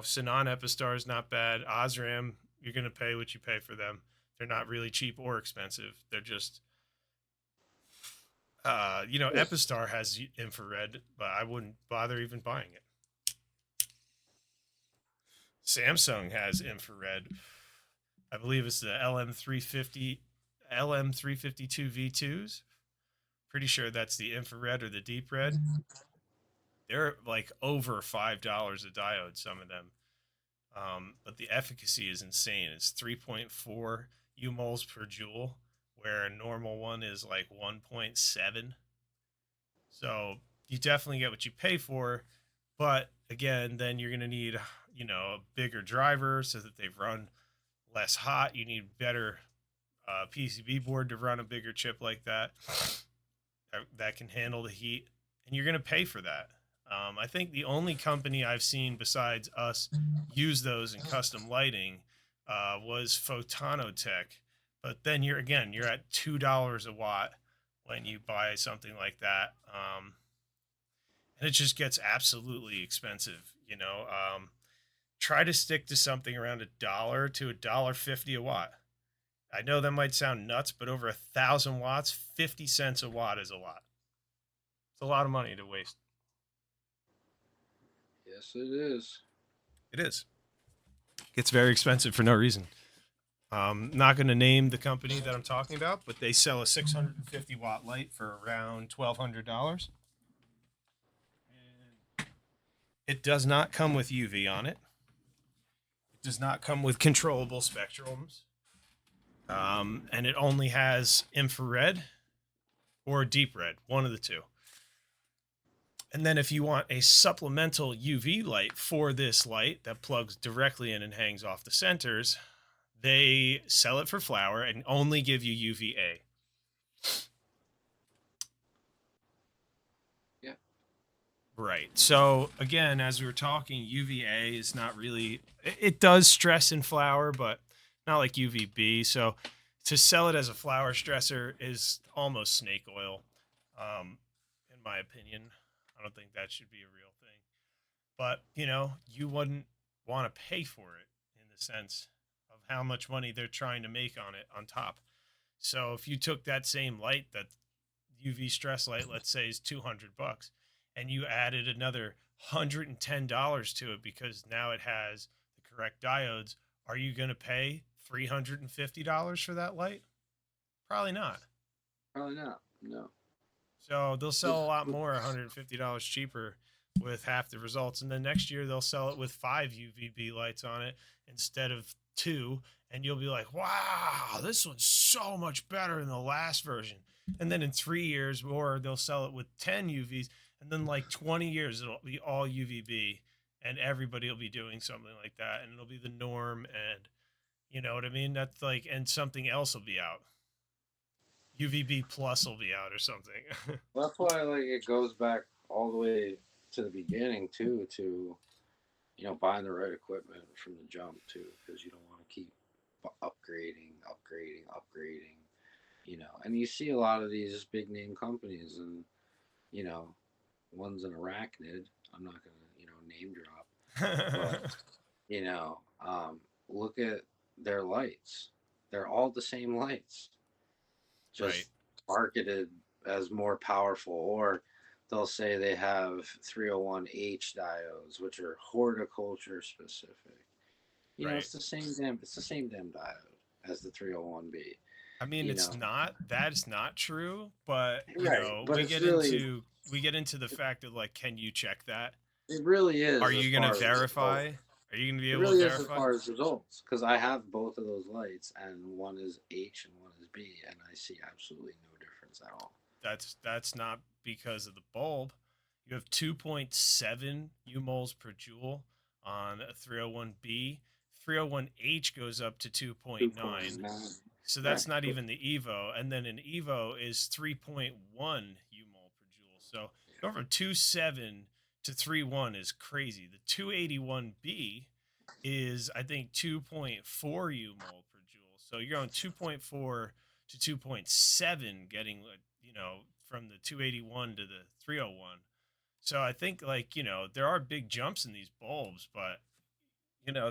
Sinan Epistar is not bad. Osram, you're going to pay what you pay for them. They're not really cheap or expensive. They're just, Epistar has infrared, but I wouldn't bother even buying it. Samsung has infrared. I believe it's the LM352 V2s. Pretty sure that's the infrared or the deep red. They're like over $5 a diode, some of them. But the efficacy is insane. It's 3.4 U-moles per joule, where a normal one is like 1.7. So you definitely get what you pay for. But again, then you're going to need, a bigger driver so that they run less hot. You need better PCB board to run a bigger chip like that that can handle the heat, and you're going to pay for that. I think the only company I've seen besides us use those in custom lighting was Photonotech, but then you're at $2 a watt when you buy something like that, and it just gets absolutely expensive. Try to stick to something around $1 to $1.50 a watt. I know that might sound nuts, but over 1,000 watts, 50 cents a watt is a lot. It's a lot of money to waste. Yes, it is. It is. It gets very expensive for no reason. Not going to name the company that I'm talking about, but they sell a 650 watt light for around $1,200. And it does not come with UV on it. It does not come with controllable spectrums. And it only has infrared or deep red, one of the two. And then if you want a supplemental UV light for this light that plugs directly in and hangs off the centers, they sell it for flower and only give you UVA. Yeah. Right. So again, as we were talking, UVA is not really, it does stress in flower, but not like UVB. So to sell it as a flower stressor is almost snake oil, in my opinion. I don't think that should be a real thing. but you wouldn't want to pay for it in the sense of how much money they're trying to make on it on top. So if you took that same light, that UV stress light, let's say is $200, and you added another $110 to it because now it has the correct diodes, are you going to pay $350 for that light? Probably not. Probably not. No. So they'll sell a lot more, $150 cheaper with half the results. And then next year they'll sell it with 5 UVB lights on it instead of 2. And you'll be like, wow, this one's so much better than the last version. And then in 3 years more, they'll sell it with 10 UVs. And then like 20 years, it'll be all UVB. And everybody will be doing something like that. And it'll be the norm. And you know what I mean? That's like, and something else will be out. UVB plus will be out or something. Well, that's why like it goes back all the way to the beginning too, to buying the right equipment from the jump too, because you don't want to keep upgrading. And you see a lot of these big name companies, and you know, one's an arachnid. I'm not gonna name drop, but you know, look at their lights. They're all the same lights, Right. just marketed as more powerful, or they'll say they have 301H diodes, which are horticulture specific. Right. It's the same damn diode as the 301B. I mean, You know, that's not true, but right? But we get into the fact of like, can you check that? it really Are is as you gonna far as results. verify? Are you gonna be It able to really is as verify? far as results, because I have both of those lights, and one is H and one is B, and I see absolutely no difference at all. That's not because of the bulb. You have 2.7 umoles per joule on a 301B. 301H goes up to 2.9. 2.9. So Right. that's not even the Evo. And then an Evo is 3.1 umol per joule. So going from 2.7 to 3.1 is crazy. The 281B is, I think, 2.4 umol per joule. So you're going 2.4 to 2.7, getting, from the 281 to the 301. So I think, like, there are big jumps in these bulbs, but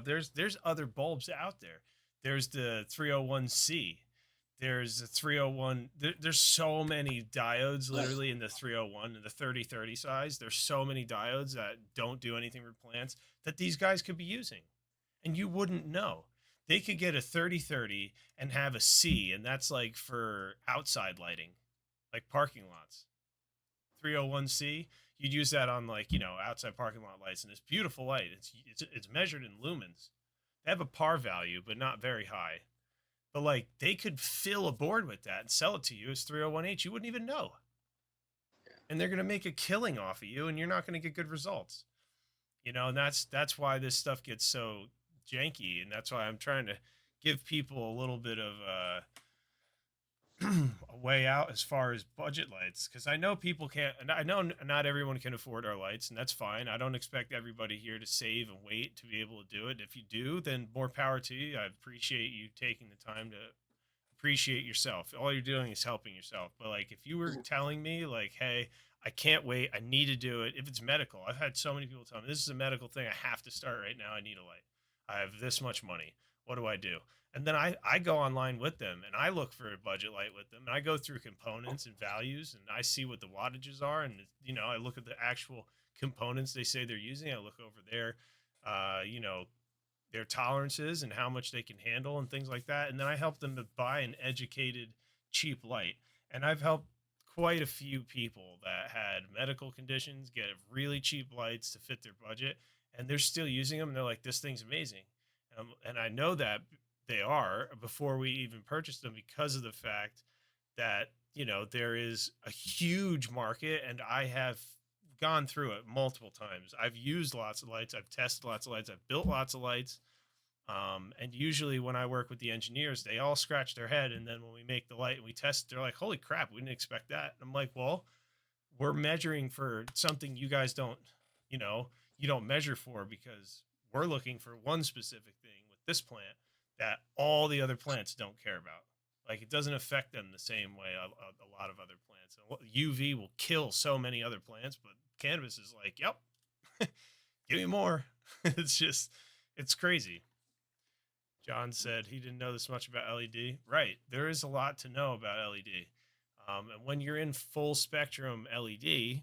there's other bulbs out there. There's the 301C. There's the 301. There's so many diodes literally in the 301 and the 3030 size. There's so many diodes that don't do anything for plants that these guys could be using. And you wouldn't know. They could get a 3030 and have a C, and that's like for outside lighting, like parking lots. 301C, you'd use that on like outside parking lot lights, and it's beautiful light. It's measured in lumens. They have a par value, but not very high. But like they could fill a board with that and sell it to you as 301H. You wouldn't even know, Yeah. and they're gonna make a killing off of you, and you're not gonna get good results. And that's why this stuff gets so janky, and that's why I'm trying to give people a little bit of a way out as far as budget lights, because I know people can't, and I know not everyone can afford our lights, and that's fine. I don't expect everybody here to save and wait to be able to do it. If you do, then more power to you. I appreciate you taking the time to appreciate yourself. All you're doing is helping yourself. But like if you were telling me like, hey, I can't wait, I need to do it. If it's medical, I've had so many people tell me this is a medical thing, I have to start right now, I need a light, I have this much money, what do I do? And then I go online with them and I look for a budget light with them, and I go through components and values, and I see what the wattages are, and I look at the actual components they say they're using. I look over uh you know their tolerances and how much they can handle and things like that, and then I help them to buy an educated cheap light. And I've helped quite a few people that had medical conditions get really cheap lights to fit their budget, and they're still using them, and they're like, this thing's amazing. And I know that they are before we even purchased them, because of the fact that there is a huge market, and I have gone through it multiple times. I've used lots of lights, I've tested lots of lights, I've built lots of lights. And usually when I work with the engineers, they all scratch their head, and then when we make the light and we test, they're like, holy crap, we didn't expect that. And I'm like, well, we're measuring for something you guys don't you know you don't measure for, because we're looking for one specific thing with this plant that all the other plants don't care about. Like, it doesn't affect them the same way a lot of other plants. And UV will kill so many other plants, but cannabis is like, yep. Give me more. It's crazy. John said he didn't know this much about LED. Right. There is a lot to know about LED. And when you're in full spectrum LED,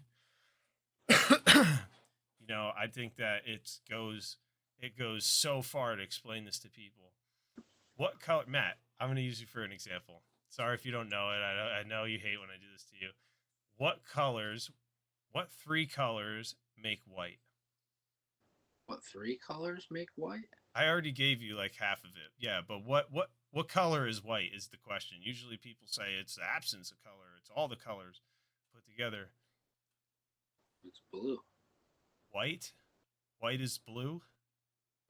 I think that it goes so far to explain this to people. What color, Matt? I'm going to use you for an example. Sorry if you don't know it. I know you hate when I do this to you. What three colors make white? What three colors make white? I already gave you like half of it. Yeah, but what color is white is the question. Usually people say it's the absence of color. It's all the colors put together. It's blue. White? White is blue?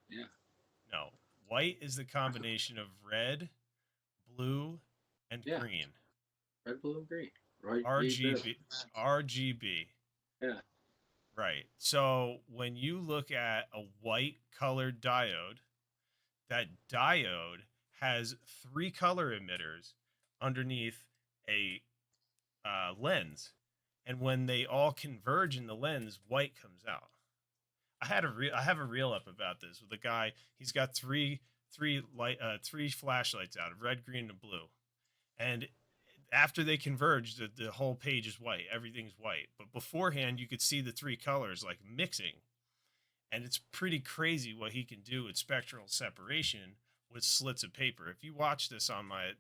Yeah. No. White is the combination of red, blue, and green. Red, blue, and green. Right. RGB. Yeah. Right. So when you look at a white colored diode, that diode has three color emitters underneath a lens, and when they all converge in the lens, white comes out. I have a reel up about this with a guy. He's got three flashlights out of red, green, and blue, and after they converge, the whole page is white. Everything's white, but beforehand, you could see the three colors like mixing, and it's pretty crazy what he can do with spectral separation with slits of paper. If you watch this on my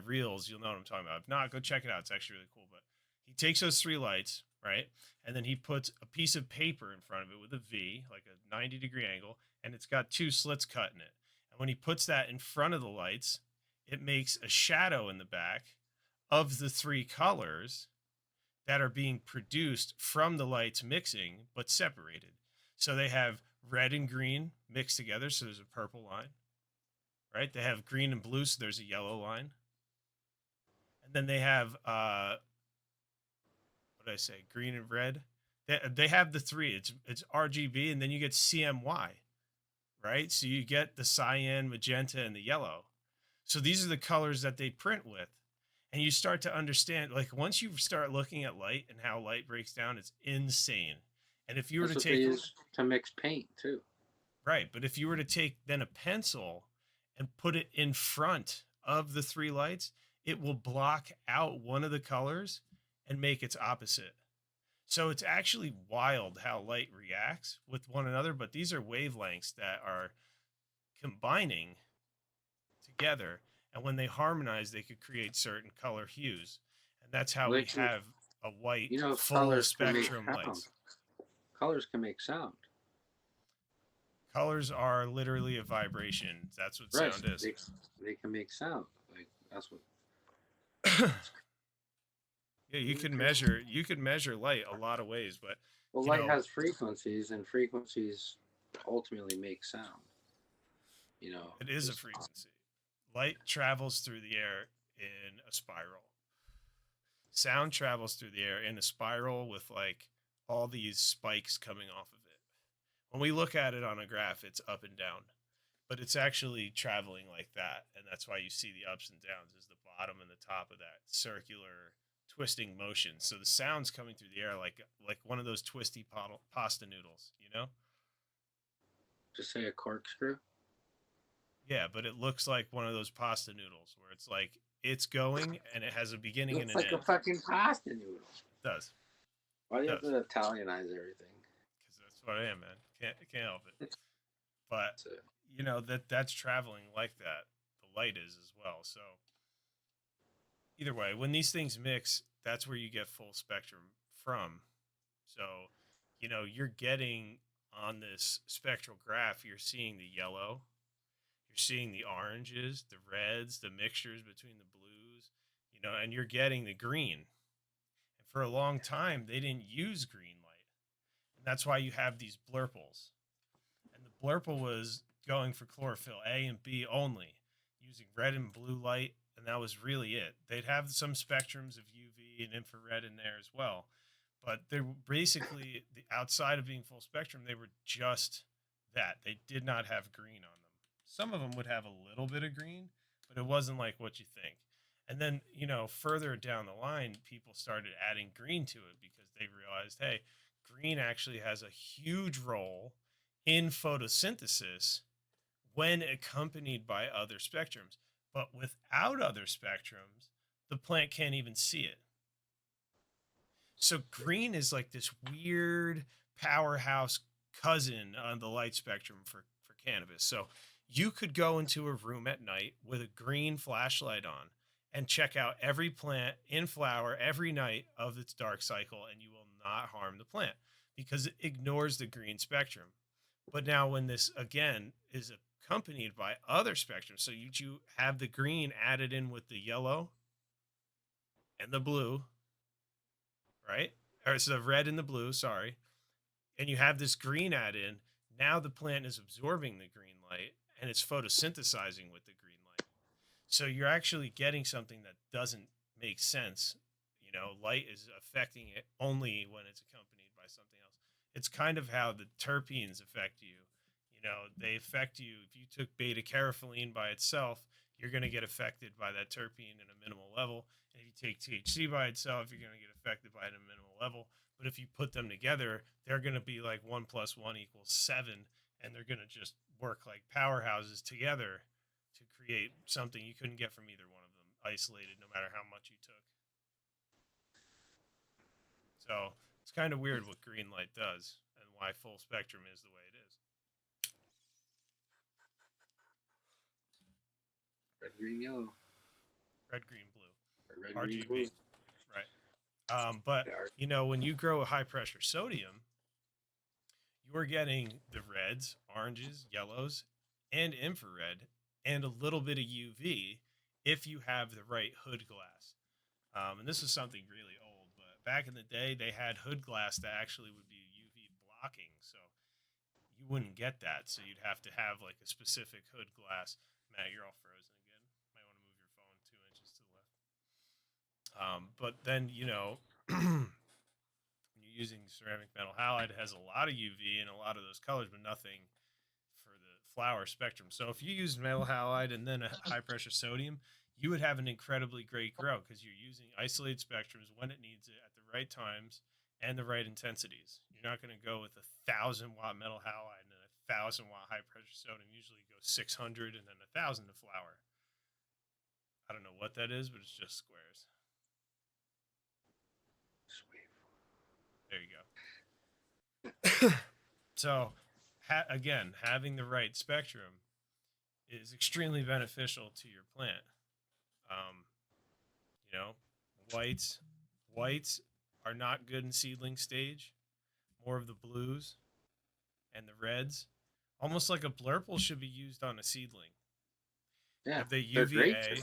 reels, you'll know what I'm talking about. If not, go check it out. It's actually really cool. But he takes those three lights, right? And then he puts a piece of paper in front of it with a V, like a 90-degree angle, and it's got two slits cut in it. And when he puts that in front of the lights, it makes a shadow in the back of the three colors that are being produced from the lights mixing, but separated. So they have red and green mixed together, so there's a purple line, right? They have green and blue, so there's a yellow line. And then they have, what did I say? Green and red. They have the three. It's RGB, and then you get CMY, right? So you get the cyan, magenta, and the yellow. So these are the colors that they print with. And you start to understand, like once you start looking at light and how light breaks down, it's insane. And if you were That's to what they take use to mix paint too. Right, but if you were to take then a pencil and put it in front of the three lights, it will block out one of the colors and make its opposite. So it's actually wild how light reacts with one another, but these are wavelengths that are combining together, and when they harmonize, they could create certain color hues, and that's how we have a white full spectrum lights. Colors can make sound. Colors are literally a vibration. That's what sound is. They can make sound. Like that's what. Yeah, you can measure light a lot of ways, but light has frequencies, and frequencies ultimately make sound. It is a frequency. Light travels through the air in a spiral. Sound travels through the air in a spiral with like all these spikes coming off of it. When we look at it on a graph, it's up and down, but it's actually traveling like that. And that's why you see the ups and downs is the bottom and the top of that circular twisting motion. So the sound's coming through the air like one of those twisty pasta noodles, Just say a corkscrew. Yeah, but it looks like one of those pasta noodles where it's like it's going and it has a beginning and an end. It's like a fucking pasta noodle. It does. Why do you have to Italianize everything? Because that's what I am, man. Can't help it. But that's traveling like that. The light is as well. So either way, when these things mix, that's where you get full spectrum from. So you're getting on this spectral graph, you're seeing the yellow. Seeing the oranges, the reds, the mixtures between the blues, and you're getting the green. And for a long time, they didn't use green light. And that's why you have these blurples. And the blurple was going for chlorophyll A and B only, using red and blue light, and that was really it. They'd have some spectrums of UV and infrared in there as well. But they were basically, outside of being full spectrum, they were just that. They did not have green on them. Some of them would have a little bit of green, but it wasn't like what you think. And then, further down the line, people started adding green to it because they realized, hey, green actually has a huge role in photosynthesis when accompanied by other spectrums. But without other spectrums, the plant can't even see it. So green is like this weird powerhouse cousin on the light spectrum for cannabis. So you could go into a room at night with a green flashlight on and check out every plant in flower every night of its dark cycle, and you will not harm the plant because it ignores the green spectrum. But now when this again is accompanied by other spectrums, so you have the green added in with the yellow and the blue, right? Or it's the red and the blue, sorry. And you have this green add in. Now the plant is absorbing the green light and it's photosynthesizing with the green light. So you're actually getting something that doesn't make sense. You know, light is affecting it only when it's accompanied by something else. It's kind of how the terpenes affect you. You know, they affect you. If you took beta carotene by itself, you're going to get affected by that terpene in a minimal level. And if you take THC by itself, you're going to get affected by it at a minimal level. But if you put them together, they're going to be like 1 + 1 = 7. And they're going to just work like powerhouses together to create something you couldn't get from either one of them isolated, no matter how much you took. So it's kind of weird what green light does and why full spectrum is the way it is. Red, green, yellow. Red, green, blue. Red, RGB. green, blue. Right. But, you know, when you grow a high pressure sodium, you're getting the reds, oranges, yellows, and infrared, and a little bit of UV if you have the right hood glass. And this is something really old, but back in the day, they had hood glass that actually would be UV blocking. So you wouldn't get that. So you'd have to have like a specific hood glass. Matt, you're all frozen again. Might want to move your phone 2 inches to the left. But then, you know, when you're using ceramic metal halide, it has a lot of UV and a lot of those colors, but nothing for the flower spectrum. So if you use metal halide and then a high pressure sodium, you would have an incredibly great grow because you're using isolated spectrums when it needs it at the right times and the right intensities. You're not going to go with 1,000-watt metal halide and a 1,000-watt high pressure sodium. Usually go 600 and then 1,000 to flower. I don't know what that is, but it's just squares. Sweet. There you go. So, again, having the right spectrum is extremely beneficial to your plant. You know, whites are not good in seedling stage. More of the blues and the reds. Almost like a blurple should be used on a seedling. Yeah, You have the UVA.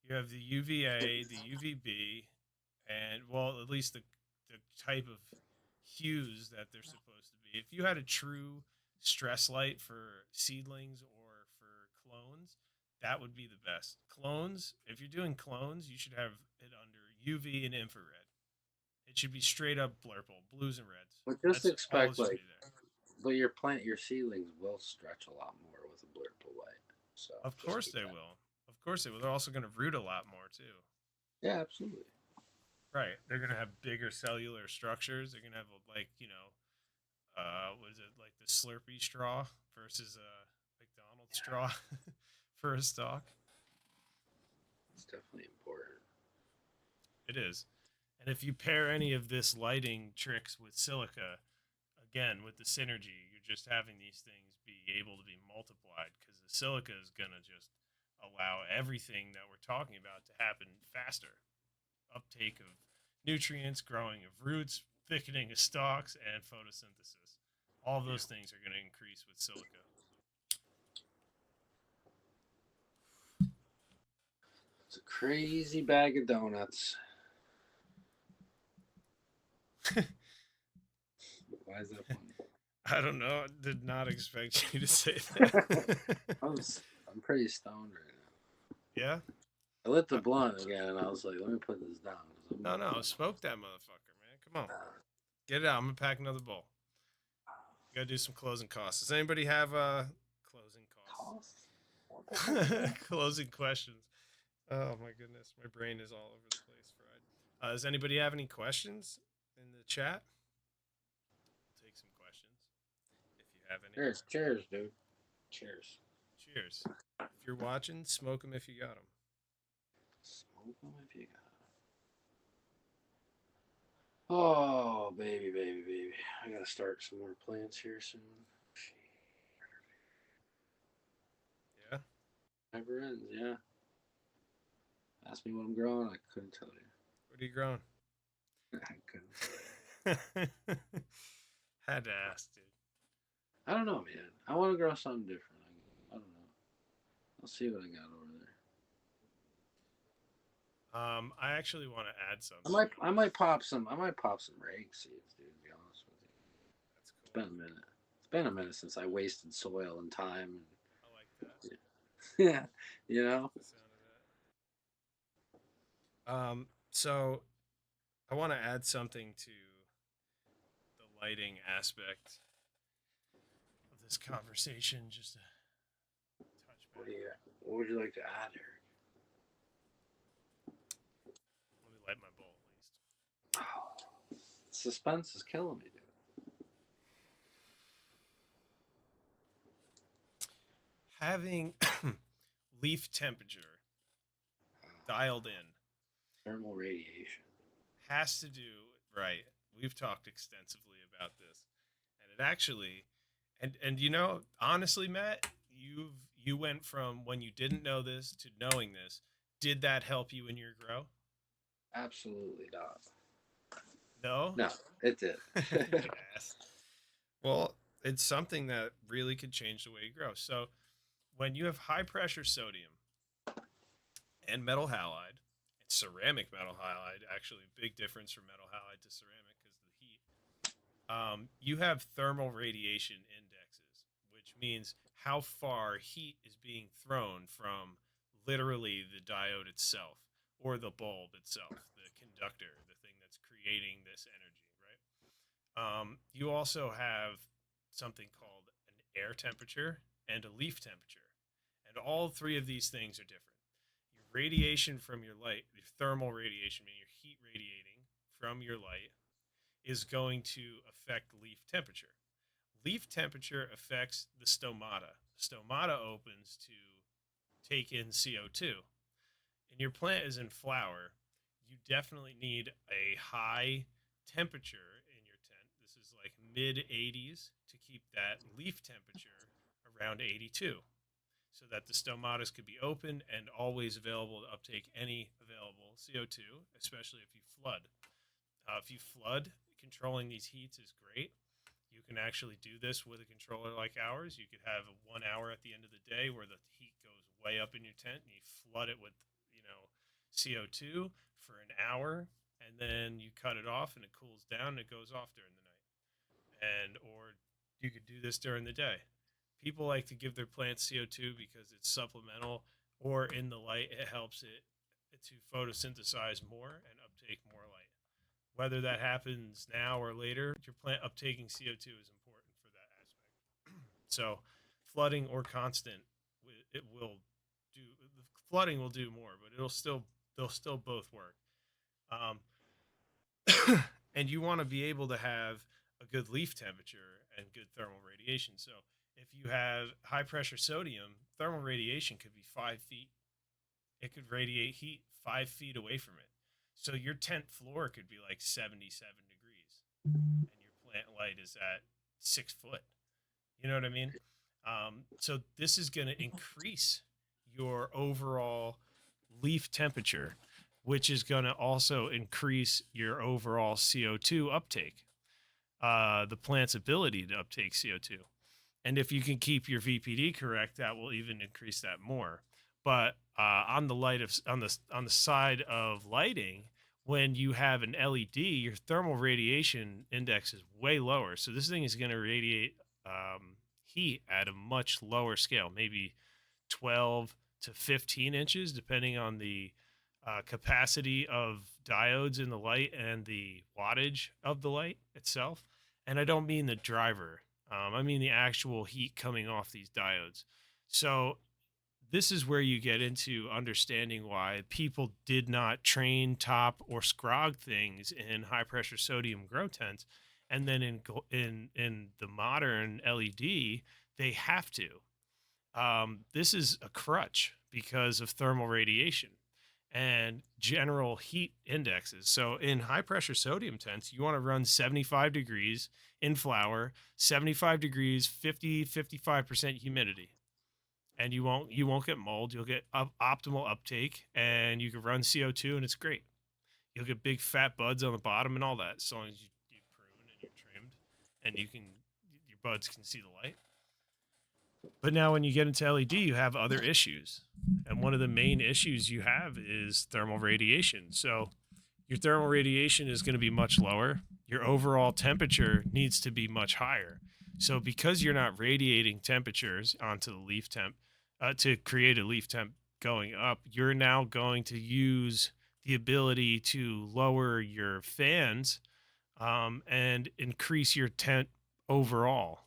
You have the UVA, the UVB, and well, at least the type of hues that they're supposed to be. If you had a true stress light for seedlings or for clones, that would be the best. Clones, if you're doing clones, you should have it under UV and infrared. It should be straight up blurple, blues and reds. But just expect like, but your seedlings will stretch a lot more with a blurple light. So of course they will. Of course they will. They're also going to root a lot more too. Yeah, absolutely. Right. They're going to have bigger cellular structures. They're going to have like, you know, what is it, like the Slurpee straw versus a McDonald's straw for a stalk. It's definitely important. It is. And if you pair any of this lighting tricks with silica, again, with the synergy, you're just having these things be able to be multiplied because the silica is going to just allow everything that we're talking about to happen faster. Uptake of nutrients, growing of roots, thickening of stalks, and photosynthesis. All of those things are going to increase with silica. It's a crazy bag of donuts. Why is that funny? I don't know. I did not expect you to say that. I'm pretty stoned right now. Yeah? I lit the blunt again, and I was like, let me put this down. No, smoke that motherfucker, man. Come on. Get it out. I'm going to pack another bowl. We got to do some closing costs. Does anybody have closing costs? Closing questions. Oh, my goodness. My brain is all over the place fried. Does anybody have any questions in the chat? have any? Cheers, dude. Cheers. Cheers. If you're watching, smoke them if you got them. Smoke them if you got 'em. Oh, baby, baby, baby. I gotta start some more plants here soon. Yeah? Never ends, yeah. Ask me what I'm growing, I couldn't tell you. What are you growing? I couldn't tell you. Had to ask, dude. I don't know, man. I want to grow something different. I don't know. I'll see what I got over there. I actually want to add something. I might pop some rag seeds, dude, to be honest with you. That's cool. It's been a minute. It's been a minute since I wasted soil and time. I like that. Yeah, you know. The sound of that. So I want to add something to the lighting aspect of this conversation. Just a touch back. What would you like to add, Eric? Let me light my bowl at least. Oh, suspense is killing me, dude. Having leaf temperature dialed in Thermal radiation has to do right. We've talked extensively about this, and it actually, and you know, honestly, Matt, you went from when you didn't know this to knowing this. Did that help you in your grow? Absolutely not. No. No, it did. Yes. Well, it's something that really could change the way you grow. So, when you have high pressure sodium and metal halide, and ceramic metal halide, actually a big difference from metal halide to ceramic because of the heat. You have thermal radiation indexes, which means how far heat is being thrown from literally the diode itself or the bulb itself, the conductor, the thing that's creating this energy, right? You also have something called an air temperature and a leaf temperature. And all three of these things are different. Your radiation from your light, your thermal radiation, meaning your heat radiating from your light, is going to affect leaf temperature. Leaf temperature affects the stomata. Stomata opens to take in CO2. And your plant is in flower. You definitely need a high temperature in your tent. This is like mid 80s to keep that leaf temperature around 82 so that the stomatas could be open and always available to uptake any available CO2, especially if you flood. If you flood, controlling these heats is great. You can actually do this with a controller like ours. You could have 1 hour at the end of the day where the heat goes way up in your tent and you flood it with, CO2 for an hour, and then you cut it off and it cools down and it goes off during the night. Or you could do this during the day. People like to give their plants CO2 because it's supplemental, or in the light it helps it to photosynthesize more and uptake more light. Whether that happens now or later, your plant uptaking CO2 is important for that aspect. So, flooding or constant, it will do. Flooding will do more, but they'll still both work. Um, and you want to be able to have a good leaf temperature and good thermal radiation. So, if you have high pressure sodium, thermal radiation could be 5 feet. It could radiate heat 5 feet away from it. So your tent floor could be like 77 degrees, and your plant light is at 6 foot. You know what I mean? So this is going to increase your overall leaf temperature, which is going to also increase your overall CO2 uptake, the plant's ability to uptake CO2. And if you can keep your VPD correct, that will even increase that more. But on the side of lighting, when you have an LED, your thermal radiation index is way lower. So this thing is going to radiate heat at a much lower scale, maybe 12 to 15 inches, depending on the capacity of diodes in the light and the wattage of the light itself. And I don't mean the driver. I mean the actual heat coming off these diodes. So this is where you get into understanding why people did not train, top, or scrog things in high pressure sodium grow tents. And then in the modern LED, they have to. This is a crutch because of thermal radiation and general heat indexes. So in high pressure sodium tents, you want to run 75 degrees in flour, 75 degrees, 55% humidity. And you won't get mold. You'll get optimal uptake, and you can run CO2, and it's great. You'll get big fat buds on the bottom and all that, as long as you prune and you're trimmed, and your buds can see the light. But now when you get into LED, you have other issues. And one of the main issues you have is thermal radiation. So your thermal radiation is going to be much lower. Your overall temperature needs to be much higher. So because you're not radiating temperatures onto the leaf temp to create a leaf temp going up, you're now going to use the ability to lower your fans and increase your temps overall,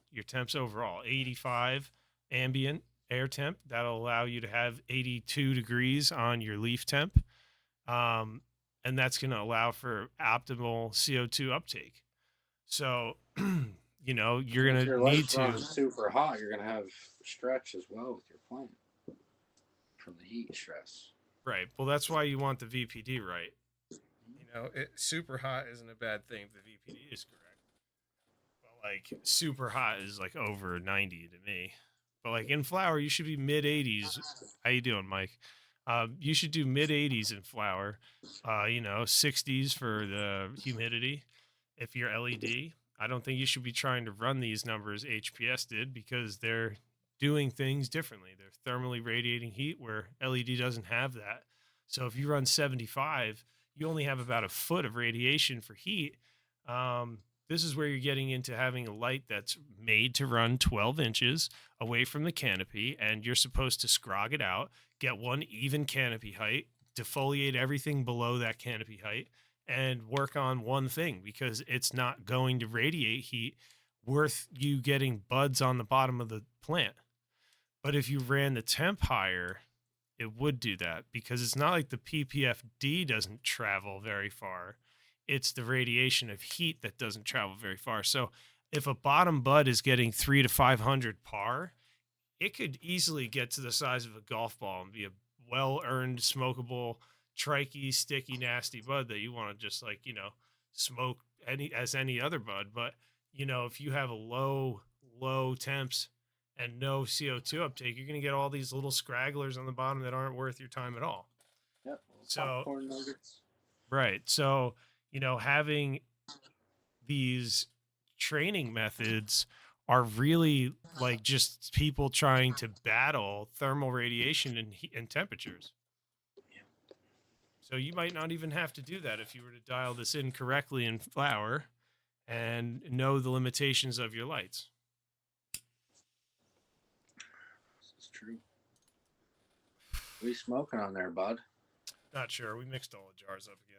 85 ambient air temp. That'll allow you to have 82 degrees on your leaf temp. And that's going to allow for optimal CO2 uptake. So, you're going to need to. Super hot, you're going to have stretch as well with your plant from the heat stress. Right. Well, that's why you want the VPD right. Super hot isn't a bad thing if the VPD is correct. But like super hot is like over 90 to me. But like in flower, you should be mid 80s. How you doing, Mike? You should do mid 80s in flower. 60s for the humidity. If you're LED, I don't think you should be trying to run these numbers HPS did, because they're doing things differently. They're thermally radiating heat where LED doesn't have that. So if you run 75, you only have about a foot of radiation for heat. This is where you're getting into having a light that's made to run 12 inches away from the canopy, and you're supposed to scrog it out, get one even canopy height, defoliate everything below that canopy height, and work on one thing, because it's not going to radiate heat worth you getting buds on the bottom of the plant. But if you ran the temp higher, it would do that, because it's not like the PPFD doesn't travel very far. It's the radiation of heat that doesn't travel very far. So if a bottom bud is getting 300 to 500 par, it could easily get to the size of a golf ball and be a well-earned, smokable, tricky, sticky, nasty bud that you want to just smoke any other bud. But if you have a low temps and no CO2 uptake, you're going to get all these little scragglers on the bottom that aren't worth your time at all. Yep. So popcorn nuggets. Right. So having these training methods are really like just people trying to battle thermal radiation and temperatures. So you might not even have to do that if you were to dial this in correctly in flower and know the limitations of your lights. This is true. What are you smoking on there, bud? Not sure. We mixed all the jars up again.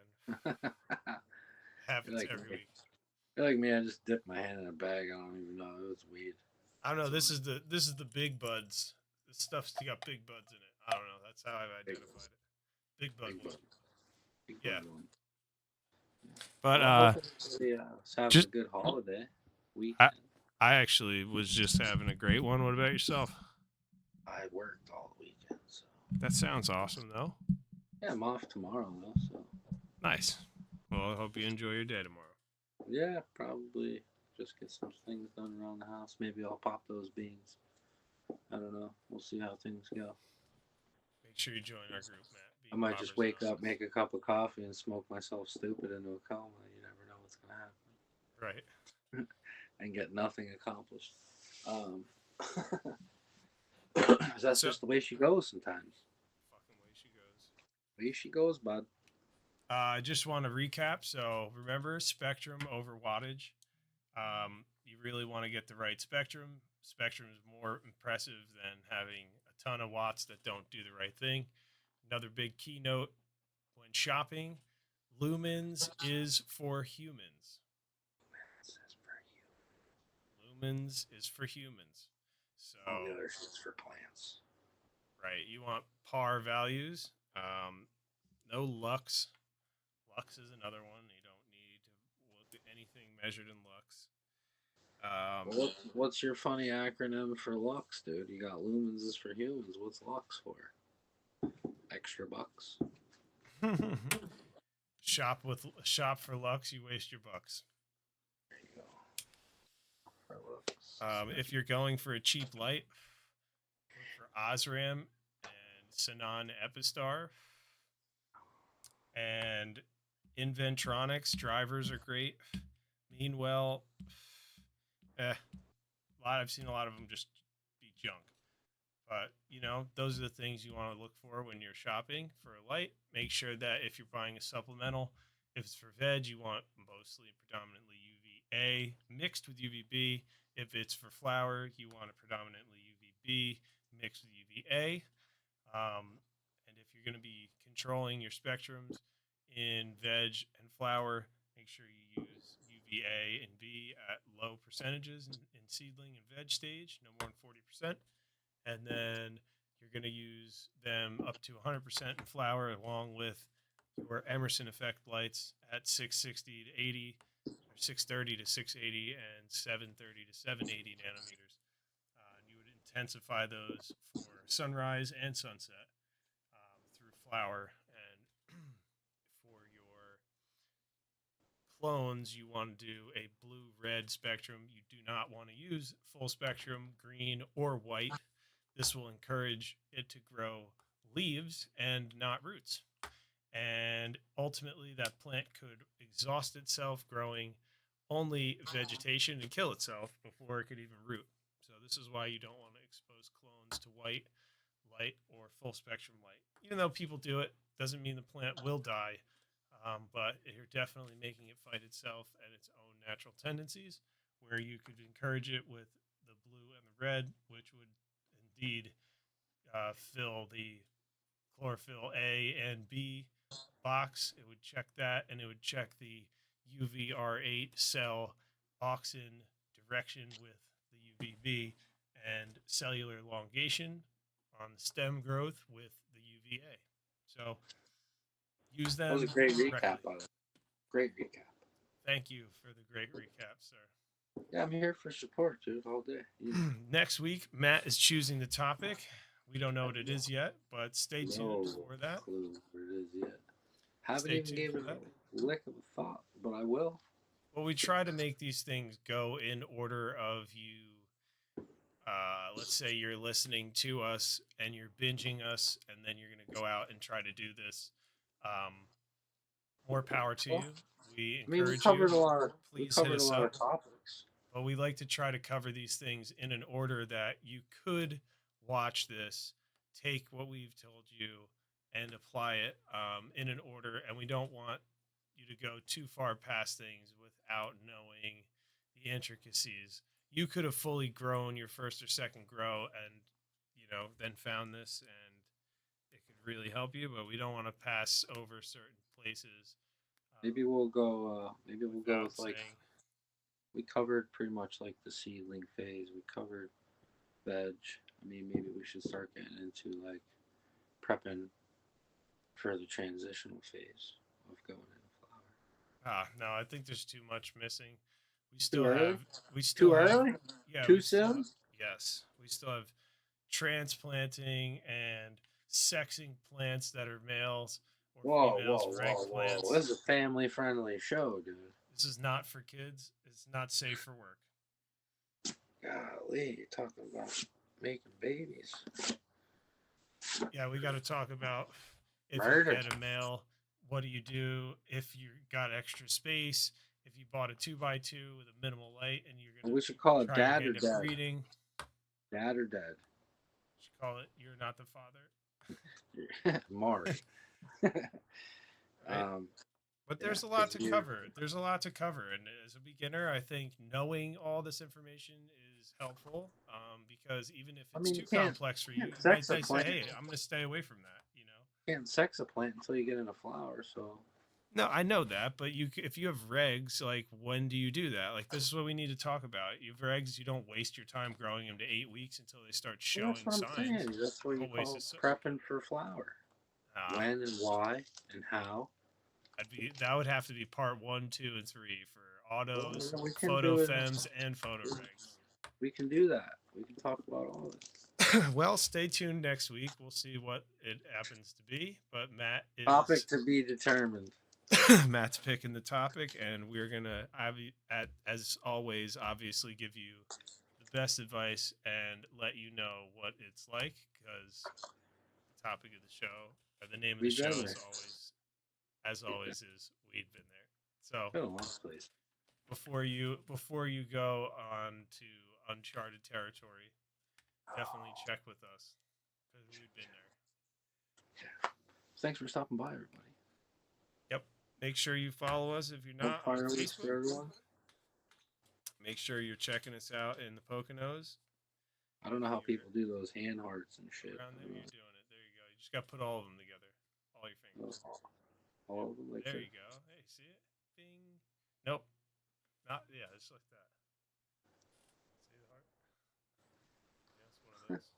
Happens every week. I feel like me, I just dipped my hand in a bag. I don't even know. It was weed. I don't know. This is the big buds. This stuff's got big buds in it. I don't know. That's how I've identified it. Big bud. Yeah. But having a good holiday weekend. I actually was just having a great one. What about yourself? I worked all weekend, so that sounds awesome, though. Yeah, I'm off tomorrow, though. So nice. Well, I hope you enjoy your day tomorrow. Yeah, probably just get some things done around the house. Maybe I'll pop those beans. I don't know. We'll see how things go. Make sure you join our group, Matt. I might just wake up, make a cup of coffee, and smoke myself stupid into a coma. You never know what's going to happen. Right. And get nothing accomplished. That's just the way she goes sometimes. Fucking way she goes. Way she goes, bud. I just want to recap. So remember, spectrum over wattage. You really want to get the right spectrum. Spectrum is more impressive than having a ton of watts that don't do the right thing. Another big keynote when shopping, lumens is for humans. Lumens is for humans. So all the other shit's for plants. Right. You want par values. No lux. Lux is another one. You don't need to look at anything everything measured in lux. What's your funny acronym for Lux, dude? You got lumens is for humans. What's Lux for? Extra bucks. Shop for lux, you waste your bucks. There you go. For Lux. If you're going for a cheap light, look for Osram and Sanon Epistar. And Inventronics drivers are great. Meanwhile, I've seen a lot of them just be junk. But, those are the things you want to look for when you're shopping for a light. Make sure that if you're buying a supplemental, if it's for veg, you want mostly predominantly UVA mixed with UVB. If it's for flower, you want it predominantly UVB mixed with UVA. And if you're going to be controlling your spectrums in veg and flower, make sure you use UVA and B at low percentages in seedling and veg stage, no more than 40%. And then you're going to use them up to 100% in flower, along with your Emerson effect lights at 660 to 80, or 630 to 680, and 730 to 780 nanometers. And you would intensify those for sunrise and sunset through flower. And for your clones, you want to do a blue-red spectrum. You do not want to use full spectrum, green, or white. This will encourage it to grow leaves and not roots. And ultimately, that plant could exhaust itself growing only vegetation and kill itself before it could even root. So this is why you don't want to expose clones to white light or full spectrum light. Even though people do it, doesn't mean the plant will die. But you're definitely making it fight itself and its own natural tendencies, where you could encourage it with the blue and the red, which would indeed fill the chlorophyll A and B box. It would check that, and it would check the UVR8 cell auxin direction with the UVB and cellular elongation on the stem growth with the UVA. So use them. That was a great recap on it. Great recap. Thank you for the great recap, sir. Yeah, I'm here for support, dude, all day. Next week, Matt is choosing the topic. We don't know what it is yet, but stay tuned for that. Clue what it is yet. Haven't even given it a lick of a thought, but I will. Well, we try to make these things go in order of you. Let's say you're listening to us and you're binging us, and then you're going to go out and try to do this. More power to you. We encourage you. Please hit us up. Topics. But we like to try to cover these things in an order that you could watch this, take what we've told you, and apply it in an order. And we don't want you to go too far past things without knowing the intricacies. You could have fully grown your first or second grow and, then found this, and it could really help you, but we don't want to pass over certain places. Maybe we'll go with like, we covered pretty much like the seedling phase. We covered veg. I mean, maybe we should start getting into like prepping for the transitional phase of going into flower. No, I think there's too much missing. Early? Yeah. Too soon? Yes. We still have transplanting and sexing plants that are males or females, reg plants. This is a family-friendly show, dude. This is not for kids. It's not safe for work. Golly, you're talking about making babies. Yeah, we got to talk about if Murder. you get a male, what do you do if you got extra space? If you bought a 2x2 with a minimal light and you're going to... We should call it dad or dead. Breeding. Dad or dead. We should call it You're Not the Father. Mark. Right? But there's a lot to cover. There's a lot to cover. And as a beginner, I think knowing all this information is helpful because even if it's too complex for you, you might say, hey, I'm going to stay away from that, You can't sex a plant until you get in a flower, so... No, I know that, but if you have regs, like, when do you do that? Like, this is what we need to talk about. You have regs, you don't waste your time growing them to 8 weeks until they start showing signs. That's what you call prepping for flower. When and why and how. That would have to be part 1, 2, and 3 for autos, we can photo do it. femmes, and photo regs. We can do that. We can talk about all of it. Well, stay tuned next week. We'll see what it happens to be. But Matt is Topic to be determined. Matt's picking the topic, and we're gonna, as always, obviously give you the best advice and let you know what it's like, because the topic of the show, or the name of the We've show, been is there. always, as always, is we've been there. So Been a long place. before you go on to uncharted territory, definitely check with us because we've been there. Thanks for stopping by, everybody. Yep. Make sure you follow us if you're not on Fireworks for Facebook. everyone. Make sure you're checking us out in the Poconos. I don't know how people do those hand hearts and shit. Around there, you're doing it. There you go. You just got to put all of them together. All your fingers. All of them like There that. you go. Hey, see it? Bing. Nope. Not, yeah, just like that. See the heart? Yeah, it's one of those.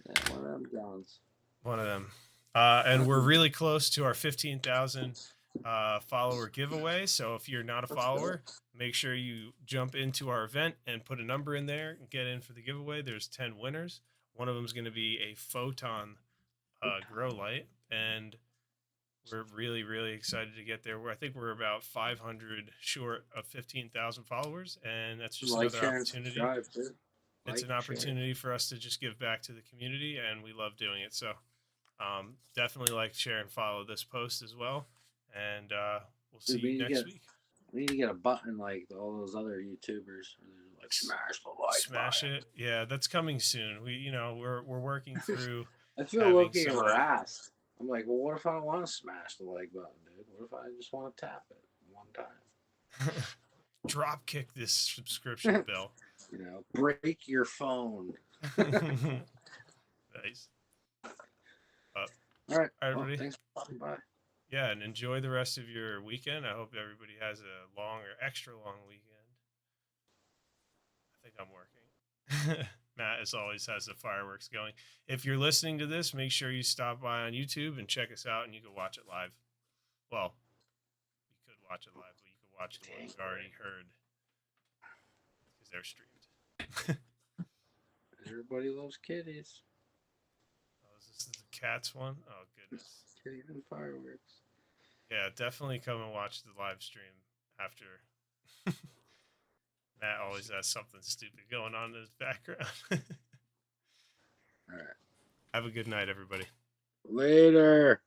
Yeah, one of them Johns. One of them. And we're really close to our 15,000 follower giveaway. So if you're not a follower, make sure you jump into our event and put a number in there and get in for the giveaway. There's 10 winners. One of them is going to be a photon grow light, and we're really, really excited to get there. I think we're about 500 short of 15,000 followers, and that's just another opportunity. It's an opportunity for us to just give back to the community, and we love doing it. So definitely like, share, and follow this post as well. And we'll see you next week. We need to get a button like all those other YouTubers, like smash the like. Smash it. Yeah, that's coming soon. We're working through. I feel looking harassed. I'm like, well, what if I don't want to smash the like button, dude? What if I just want to tap it one time? Drop kick this subscription bill. Break your phone. Nice. All right, everybody. Thanks for stopping by. Yeah, and enjoy the rest of your weekend. I hope everybody has a long or extra long weekend. I think I'm working. Matt, as always, has the fireworks going. If you're listening to this, make sure you stop by on YouTube and check us out, and you can watch it live. Well, you could watch it live, but you could watch the ones you've already heard because they're streamed. Everybody loves kitties. Oh, is this the cats one? Oh, goodness. Kitties and fireworks. Yeah, definitely come and watch the live stream after. Matt always has something stupid going on in his background. All right. Have a good night, everybody. Later.